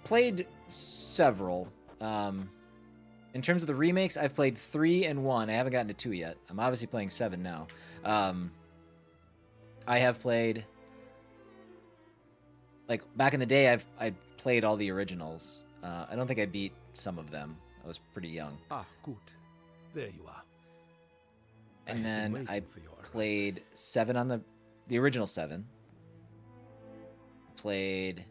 played several. In terms of the remakes, I've played 3 and 1. I haven't gotten to 2 yet. I'm obviously playing 7 now. I have played... Like, back in the day, I played all the originals. I don't think I beat some of them. I was pretty young. Ah, good. There you are. And then I played 7 on the original 7. Played...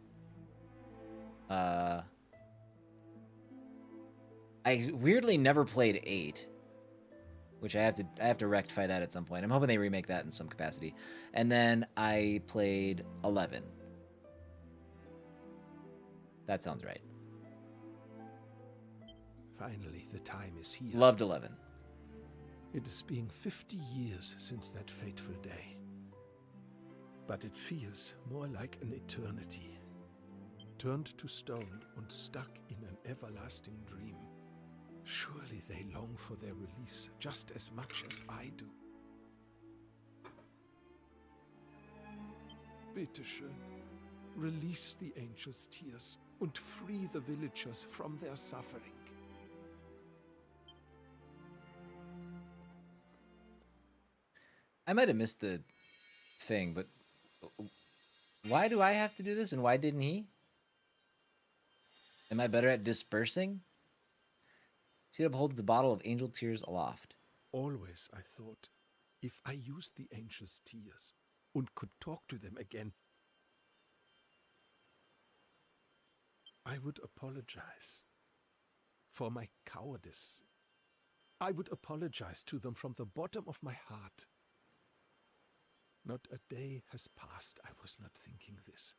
I weirdly never played 8, which I have to rectify that at some point. I'm hoping they remake that in some capacity. And then I played 11. That sounds right. Finally, the time is here. Loved 11. It is being 50 years since that fateful day. But it feels more like an eternity. Turned to stone and stuck in an everlasting dream. Surely they long for their release just as much as I do. Bitte schön, release the angel's tears and free the villagers from their suffering. I might have missed the thing, but why do I have to do this and why didn't he? Am I better at dispersing? Seat holds the bottle of angel tears aloft. Always I thought, if I used the angel's tears and could talk to them again, I would apologize for my cowardice. I would apologize to them from the bottom of my heart. Not a day has passed I was not thinking this.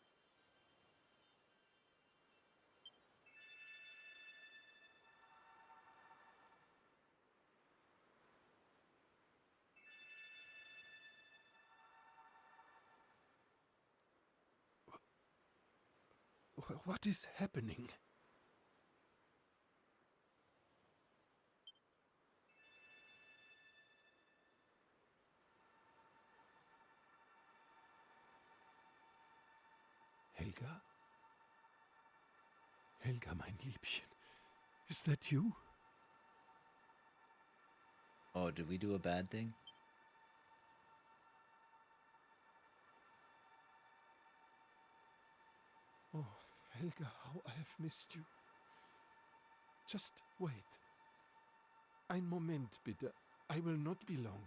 What is happening? Helga? Helga, mein Liebchen. Is that you? Oh, did we do a bad thing? Oh, Helga, how I have missed you. Just wait. Ein Moment, bitte. I will not be long.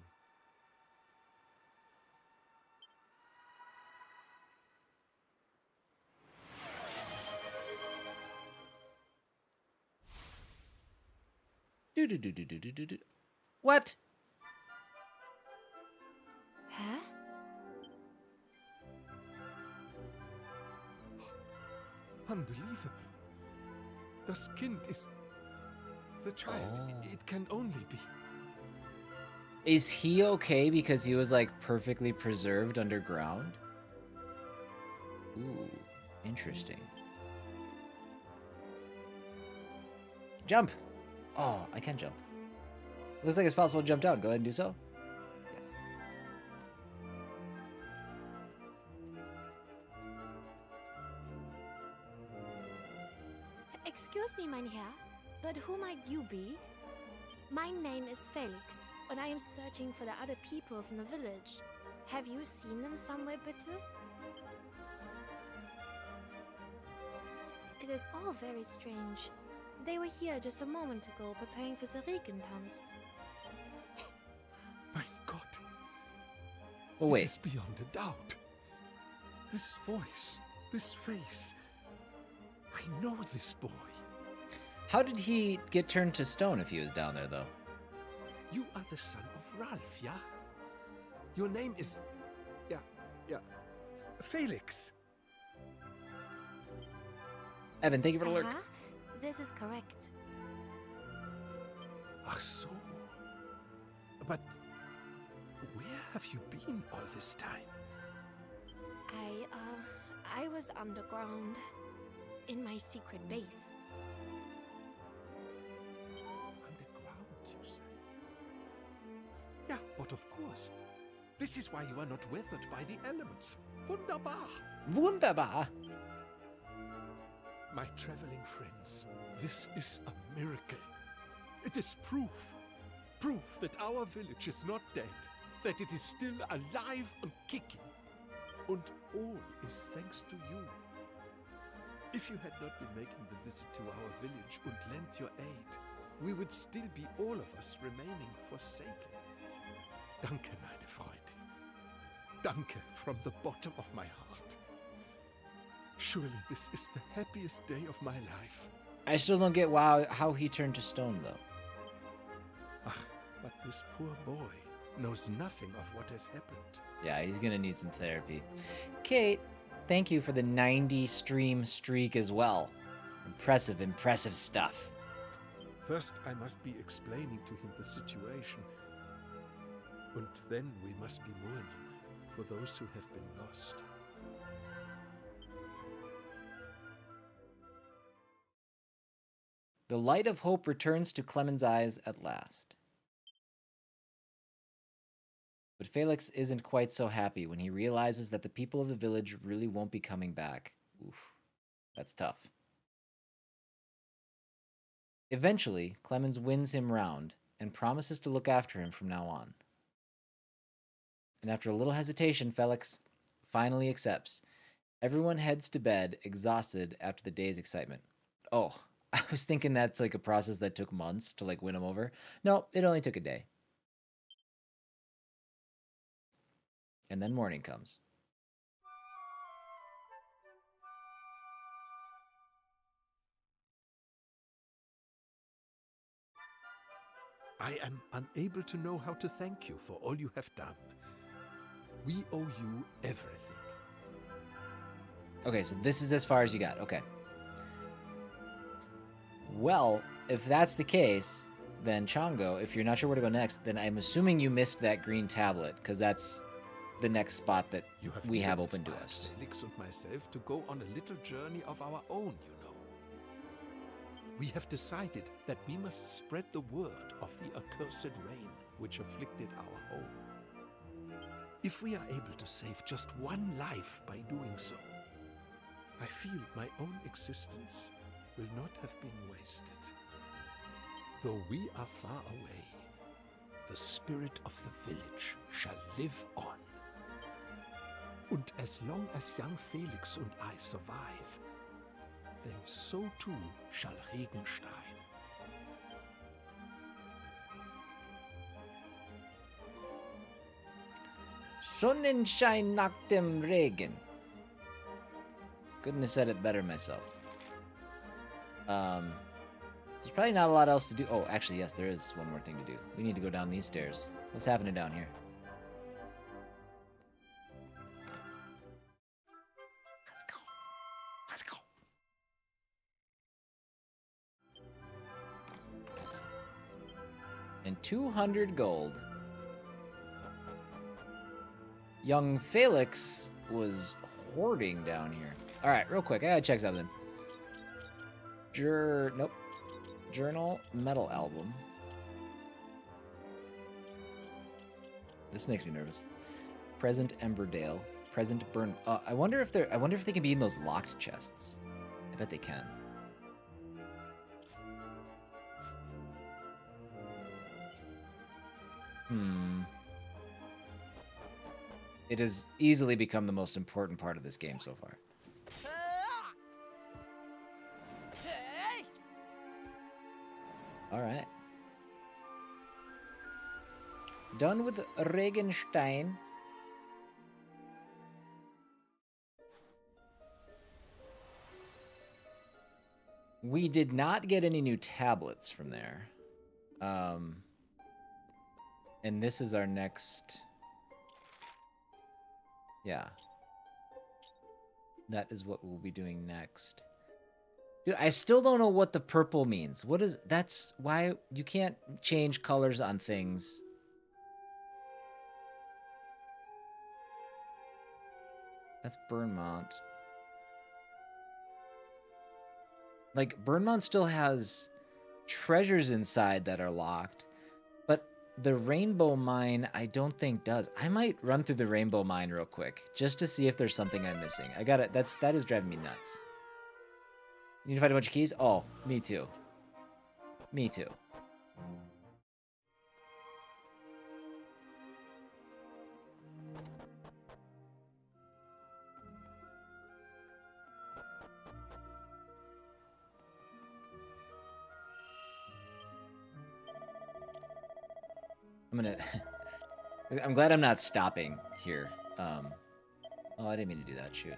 Do. What? Huh? Unbelievable. Das Kind is... The child. It can only be... Is he okay because he was like perfectly preserved underground? Ooh, interesting. Jump! Oh, I can jump. Looks like it's possible to jump down. Go ahead and do so. Yes. Excuse me, mein Herr, but who might you be? My name is Felix, and I am searching for the other people from the village. Have you seen them somewhere, bitte? It is all very strange. They were here just a moment ago, preparing for the Regentanz. My God. Well, wait. It is beyond a doubt. This voice, this face. I know this boy. How did he get turned to stone if he was down there, though? You are the son of Ralph, yeah? Your name is... Yeah. Felix. Evan, thank you for the lurk. This is correct. Ach so. But where have you been all this time? I was underground. In my secret base. Underground, you say? Yeah, but of course. This is why you are not weathered by the elements. Wunderbar. Wunderbar. My traveling friends, this is a miracle. It is proof. Proof that our village is not dead. That it is still alive and kicking. And all is thanks to you. If you had not been making the visit to our village and lent your aid, we would still be all of us remaining forsaken. Danke, meine Freunde. Danke from the bottom of my heart. Surely this is the happiest day of my life. I still don't get how he turned to stone, though. Ach, but this poor boy knows nothing of what has happened. Yeah, he's gonna need some therapy. Kate, thank you for the 90 stream streak as well. Impressive stuff. First, I must be explaining to him the situation. And then we must be mourning for those who have been lost. The light of hope returns to Clement's eyes at last. But Felix isn't quite so happy when he realizes that the people of the village really won't be coming back. Oof, that's tough. Eventually, Clemens wins him round and promises to look after him from now on. And after a little hesitation, Felix finally accepts. Everyone heads to bed, exhausted after the day's excitement. Oh, I was thinking that's like a process that took months to like win him over. No, it only took a day. And then morning comes. I am unable to know how to thank you for all you have done. We owe you everything. Okay, so this is as far as you got. Okay. Well, if that's the case, then Chongo, if you're not sure where to go next, then I'm assuming you missed that green tablet, because that's the next spot that we have open to us. Felix and myself to go on a little journey of our own, you know. We have decided that we must spread the word of the accursed rain which afflicted our home. If we are able to save just one life by doing so, I feel my own existence will not have been wasted. Though we are far away, the spirit of the village shall live on. Und as long as young Felix and I survive, then so too shall Regenstein. Sonnenschein nach dem Regen. Couldn't have said it better myself. There's probably not a lot else to do. Oh, actually, yes, there is one more thing to do. We need to go down these stairs. What's happening down here? Let's go. Let's go. And 200 gold. Young Felix was hoarding down here. All right, real quick, I gotta check something. Nope. Journal metal album. This makes me nervous. Present Emberdale. Present Burn. I wonder if they can be in those locked chests. I bet they can. It has easily become the most important part of this game so far. All right. Done with Regenstein. We did not get any new tablets from there. And this is our next... Yeah. That is what we'll be doing next. Dude, I still don't know what the purple means. What is... That's why you can't change colors on things. That's Bunmont. Like, Bunmont still has treasures inside that are locked. But the Rainbow Mine, I don't think does. I might run through the Rainbow Mine real quick, just to see if there's something I'm missing. I got it. That is driving me nuts. You need to find a bunch of keys? Oh, me too. Me too. I'm glad I'm not stopping here. Oh, I didn't mean to do that. Shoot.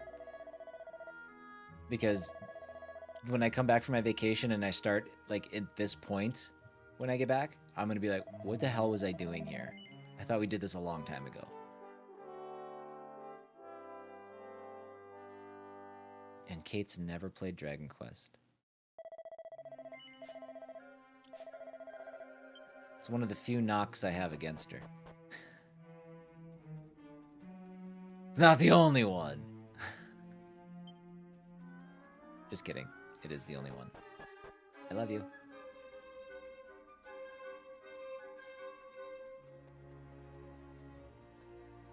Because when I come back from my vacation and I start, like, at this point, when I get back, I'm going to be like, what the hell was I doing here? I thought we did this a long time ago. And Kate's never played Dragon Quest. It's one of the few knocks I have against her. It's not the only one. Just kidding. It is the only one. I love you.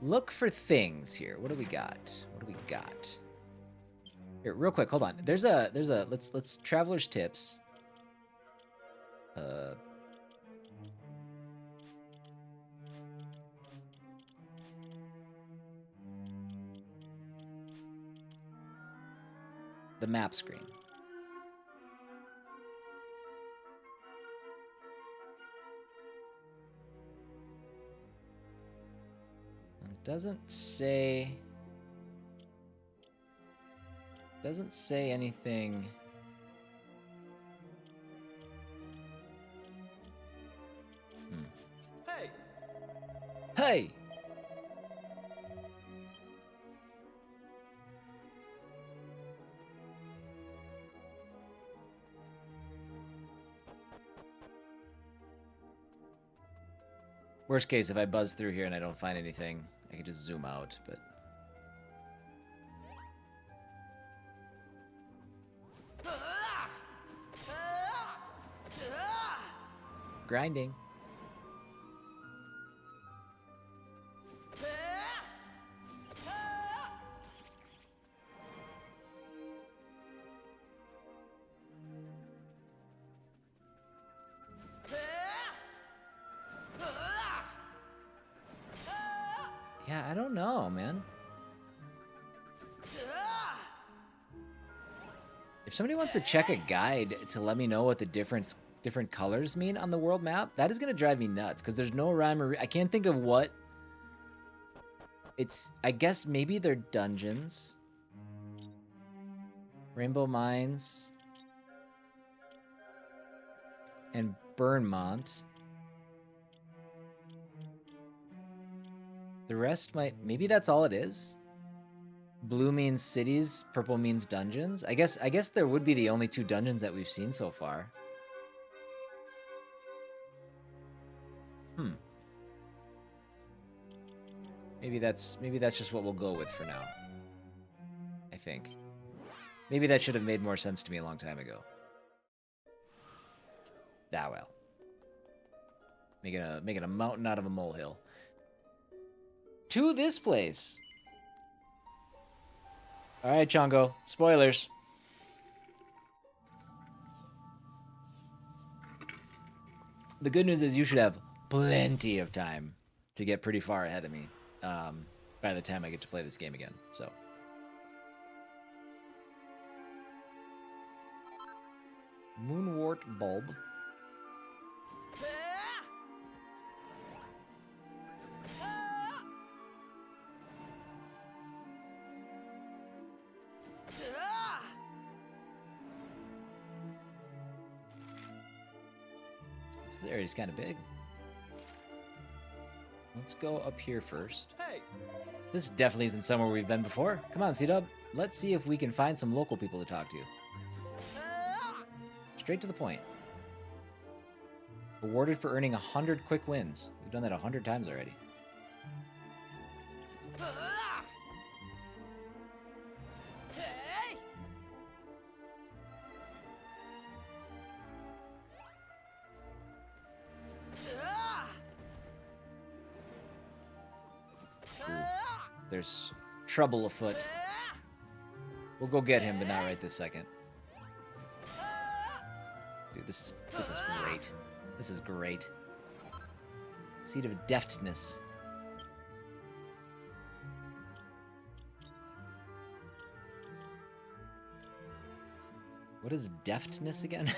Look for things here. What do we got? What do we got? Here, real quick, hold on. There's a let's traveler's tips. The map screen. It doesn't say anything. Hey! Hey! Worst case, if I buzz through here and I don't find anything, I can just zoom out, but... Grinding. Yeah, I don't know, man. If somebody wants to check a guide to let me know what the different colors mean on the world map, that is gonna drive me nuts, because there's no rhyme or I can't think of what. It's, I guess maybe they're dungeons. Rainbow Mines. And Bunmont. The rest might, maybe that's all it is. Blue means cities, purple means dungeons. I guess there would be the only 2 dungeons that we've seen so far. Maybe that's just what we'll go with for now. I think. Maybe that should have made more sense to me a long time ago. Ah well. Making a mountain out of a molehill. To this place. Alright, Chongo. Spoilers. The good news is you should have plenty of time to get pretty far ahead of me by the time I get to play this game again. So. Moonwort Bulb. This area's kind of big. Let's go up here first. Hey. This definitely isn't somewhere we've been before. Come on, C-Dub. Let's see if we can find some local people to talk to. Straight to the point. Awarded for earning 100 quick wins. We've done that 100 times already. There's trouble afoot. We'll go get him, but not right this second. Dude, this is great. This is great. Seed of deftness. What is deftness again?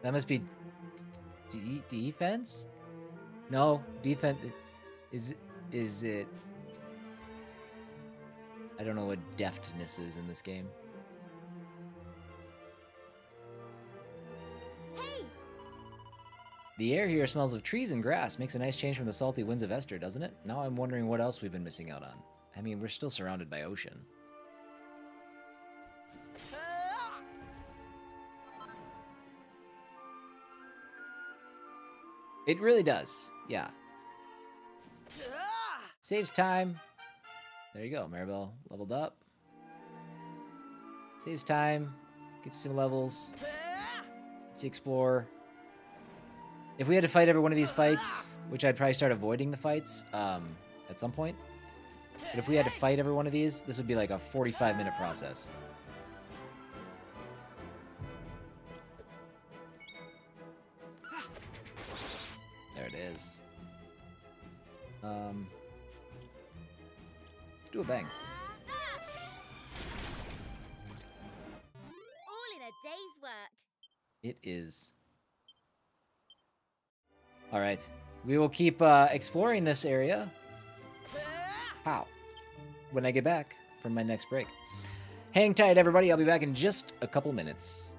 That must be defense? No, defense is it? I don't know what deftness is in this game. Hey! The air here smells of trees and grass. Makes a nice change from the salty winds of Esther, doesn't it? Now I'm wondering what else we've been missing out on. I mean, we're still surrounded by ocean. It really does, yeah. Saves time. There you go, Maribel leveled up. Saves time. Gets some levels. Let's explore. If we had to fight every one of these fights, which I'd probably start avoiding the fights at some point. But if we had to fight every one of these, this would be like a 45-minute process. There it is. Let's do a bang. All in a day's work. It is. All right. We will keep exploring this area. How? When I get back from my next break. Hang tight, everybody. I'll be back in just a couple minutes.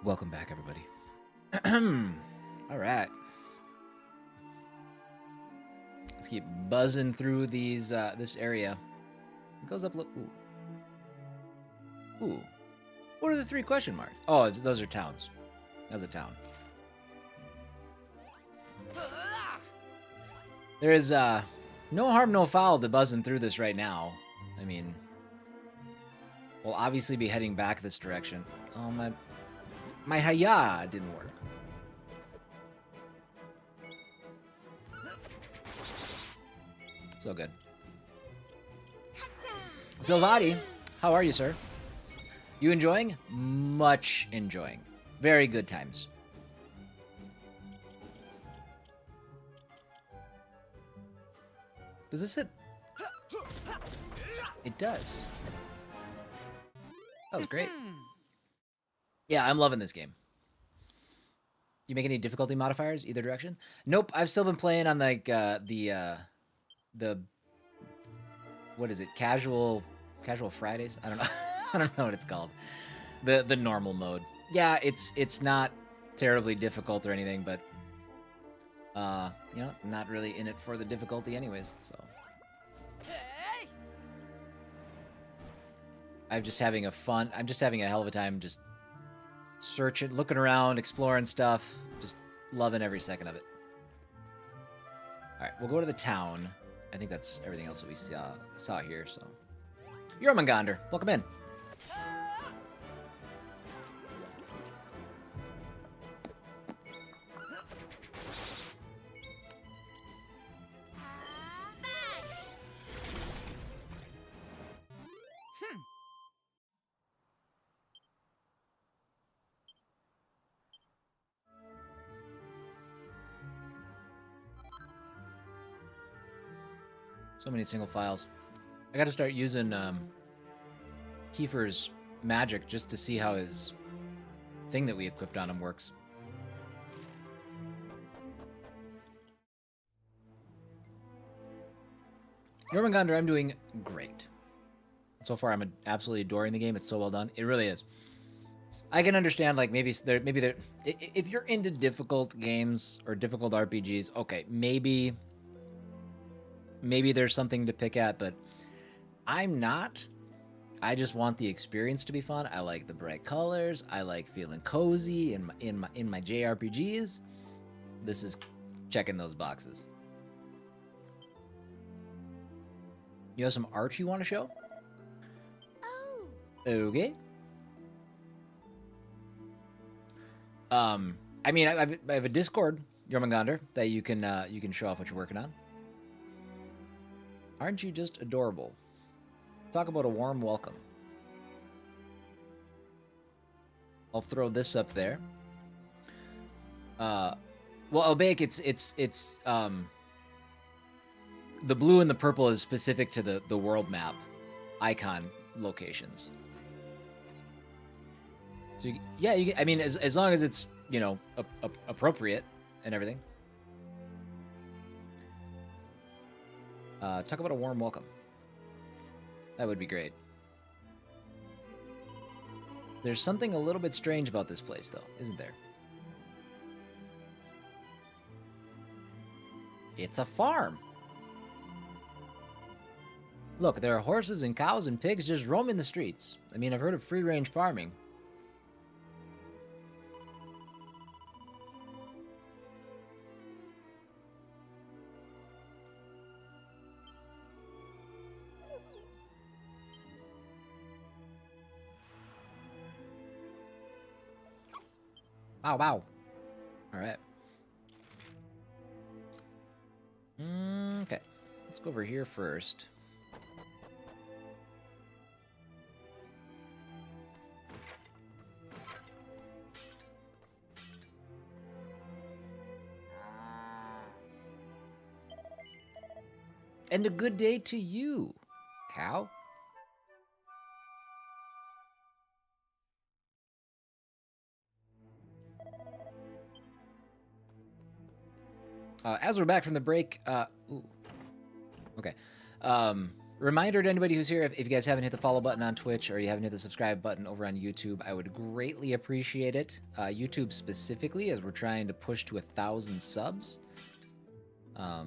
Welcome back, everybody. All right. Let's keep buzzing through these this area. It goes up. Ooh. Ooh. What are the 3 question marks? Oh, those are towns. That's a town. There is no harm, no foul to buzzing through this right now. I mean, we'll obviously be heading back this direction. Oh, my Haya didn't work. So good. Silvati, how are you, sir? You enjoying? Much enjoying. Very good times. Does this hit? It does. That was great. Yeah, I'm loving this game. You make any difficulty modifiers either direction? Nope, I've still been playing on like the what is it? Casual Fridays? I don't know. I don't know what it's called. The normal mode. Yeah, it's not terribly difficult or anything, but you know, I'm not really in it for the difficulty anyways, so. I'm just having a hell of a time just searching, looking around, exploring stuff, just loving every second of it. All right, we'll go to the town. I think that's everything else that we saw here, so. Jormungandr, welcome in. So many single files. I got to start using Kiefer's magic just to see how his thing that we equipped on him works. Jormungandr, I'm doing great. So far, I'm absolutely adoring the game. It's so well done. It really is. I can understand, like, maybe there. If you're into difficult games or difficult RPGs, okay, maybe there's something to pick at, but I'm not. I just want the experience to be fun. I like the bright colors. I like feeling cozy in my JRPGs. This is checking those boxes. You have some art you want to show? Oh. Okay. I mean, I have a Discord, Jormungandr, that you can show off what you're working on. Aren't you just adorable? Talk about a warm welcome. I'll throw this up there. Well, Albaic, it's the blue and the purple is specific to the world map icon locations. So yeah, I mean, as long as it's, you know, appropriate and everything. Talk about a warm welcome. That would be great. There's something a little bit strange about this place, though, isn't there? It's a farm. Look, there are horses and cows and pigs just roaming the streets. I mean, I've heard of free-range farming. Wow, wow. All right. Okay. Let's go over here first. And a good day to you, cow. As we're back from the break, ooh, okay. Reminder to anybody who's here, if you guys haven't hit the follow button on Twitch or you haven't hit the subscribe button over on YouTube, I would greatly appreciate it. YouTube specifically, as we're trying to push to 1,000 subs. That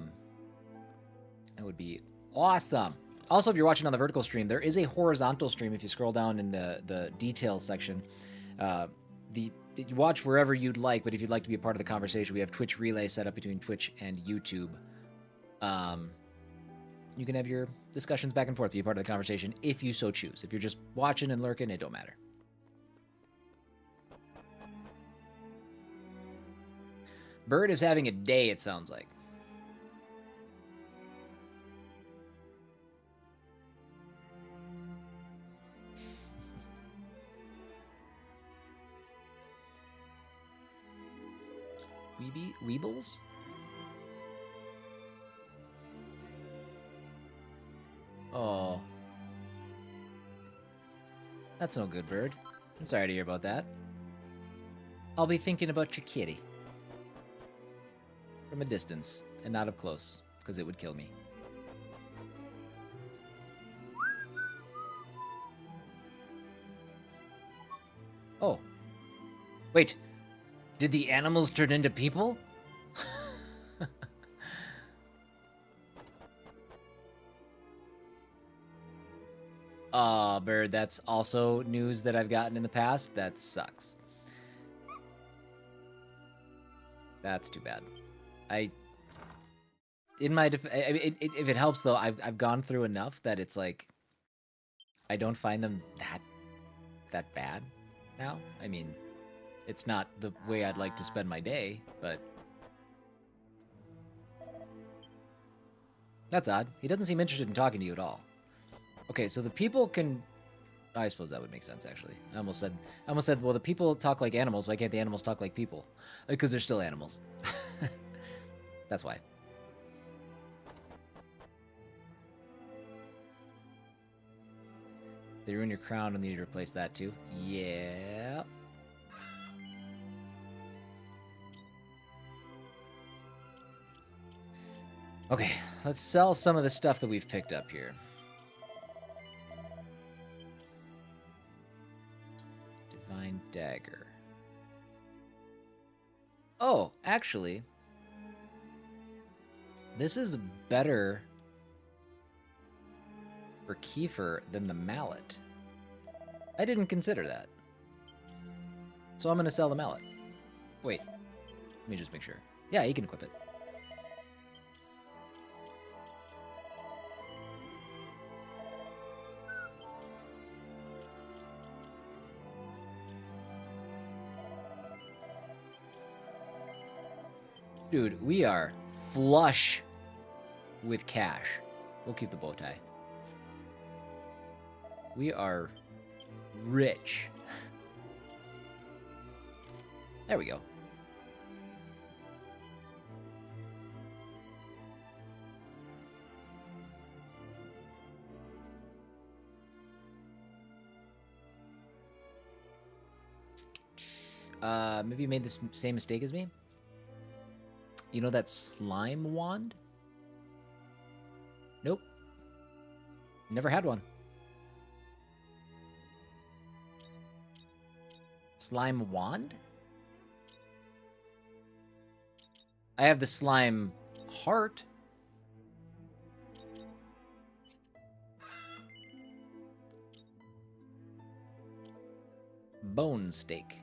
would be awesome. Also, if you're watching on the vertical stream, there is a horizontal stream if you scroll down in the details section. You watch wherever you'd like, but if you'd like to be a part of the conversation, we have Twitch Relay set up between Twitch and YouTube. You can have your discussions back and forth, be a part of the conversation if you so choose. If you're just watching and lurking, it don't matter. Bird is having a day, it sounds like. Weebles? Oh. That's no good, Bird. I'm sorry to hear about that. I'll be thinking about your kitty. From a distance, and not up close, because it would kill me. Oh. Wait. Did the animals turn into people? Aw, Bird, that's also news that I've gotten in the past. That sucks. That's too bad. In my if it helps though, I've gone through enough that it's like I don't find them that bad now. I mean, it's not the way I'd like to spend my day, but that's odd. He doesn't seem interested in talking to you at all. Okay, so the people can... I suppose that would make sense, actually. I almost said, well, the people talk like animals. Why can't the animals talk like people? Because they're still animals. That's why. They ruined your crown and they need to replace that, too. Yeah. Okay, let's sell some of the stuff that we've picked up here. Divine Dagger. Oh, actually, this is better for Kiefer than the mallet. I didn't consider that. So I'm going to sell the mallet. Wait, let me just make sure. Yeah, you can equip it. Dude, we are flush with cash. We'll keep the bow tie. We are rich. There we go. Maybe you made the same mistake as me? You know that slime wand? Nope. Never had one. Slime wand? I have the slime heart. Bone steak.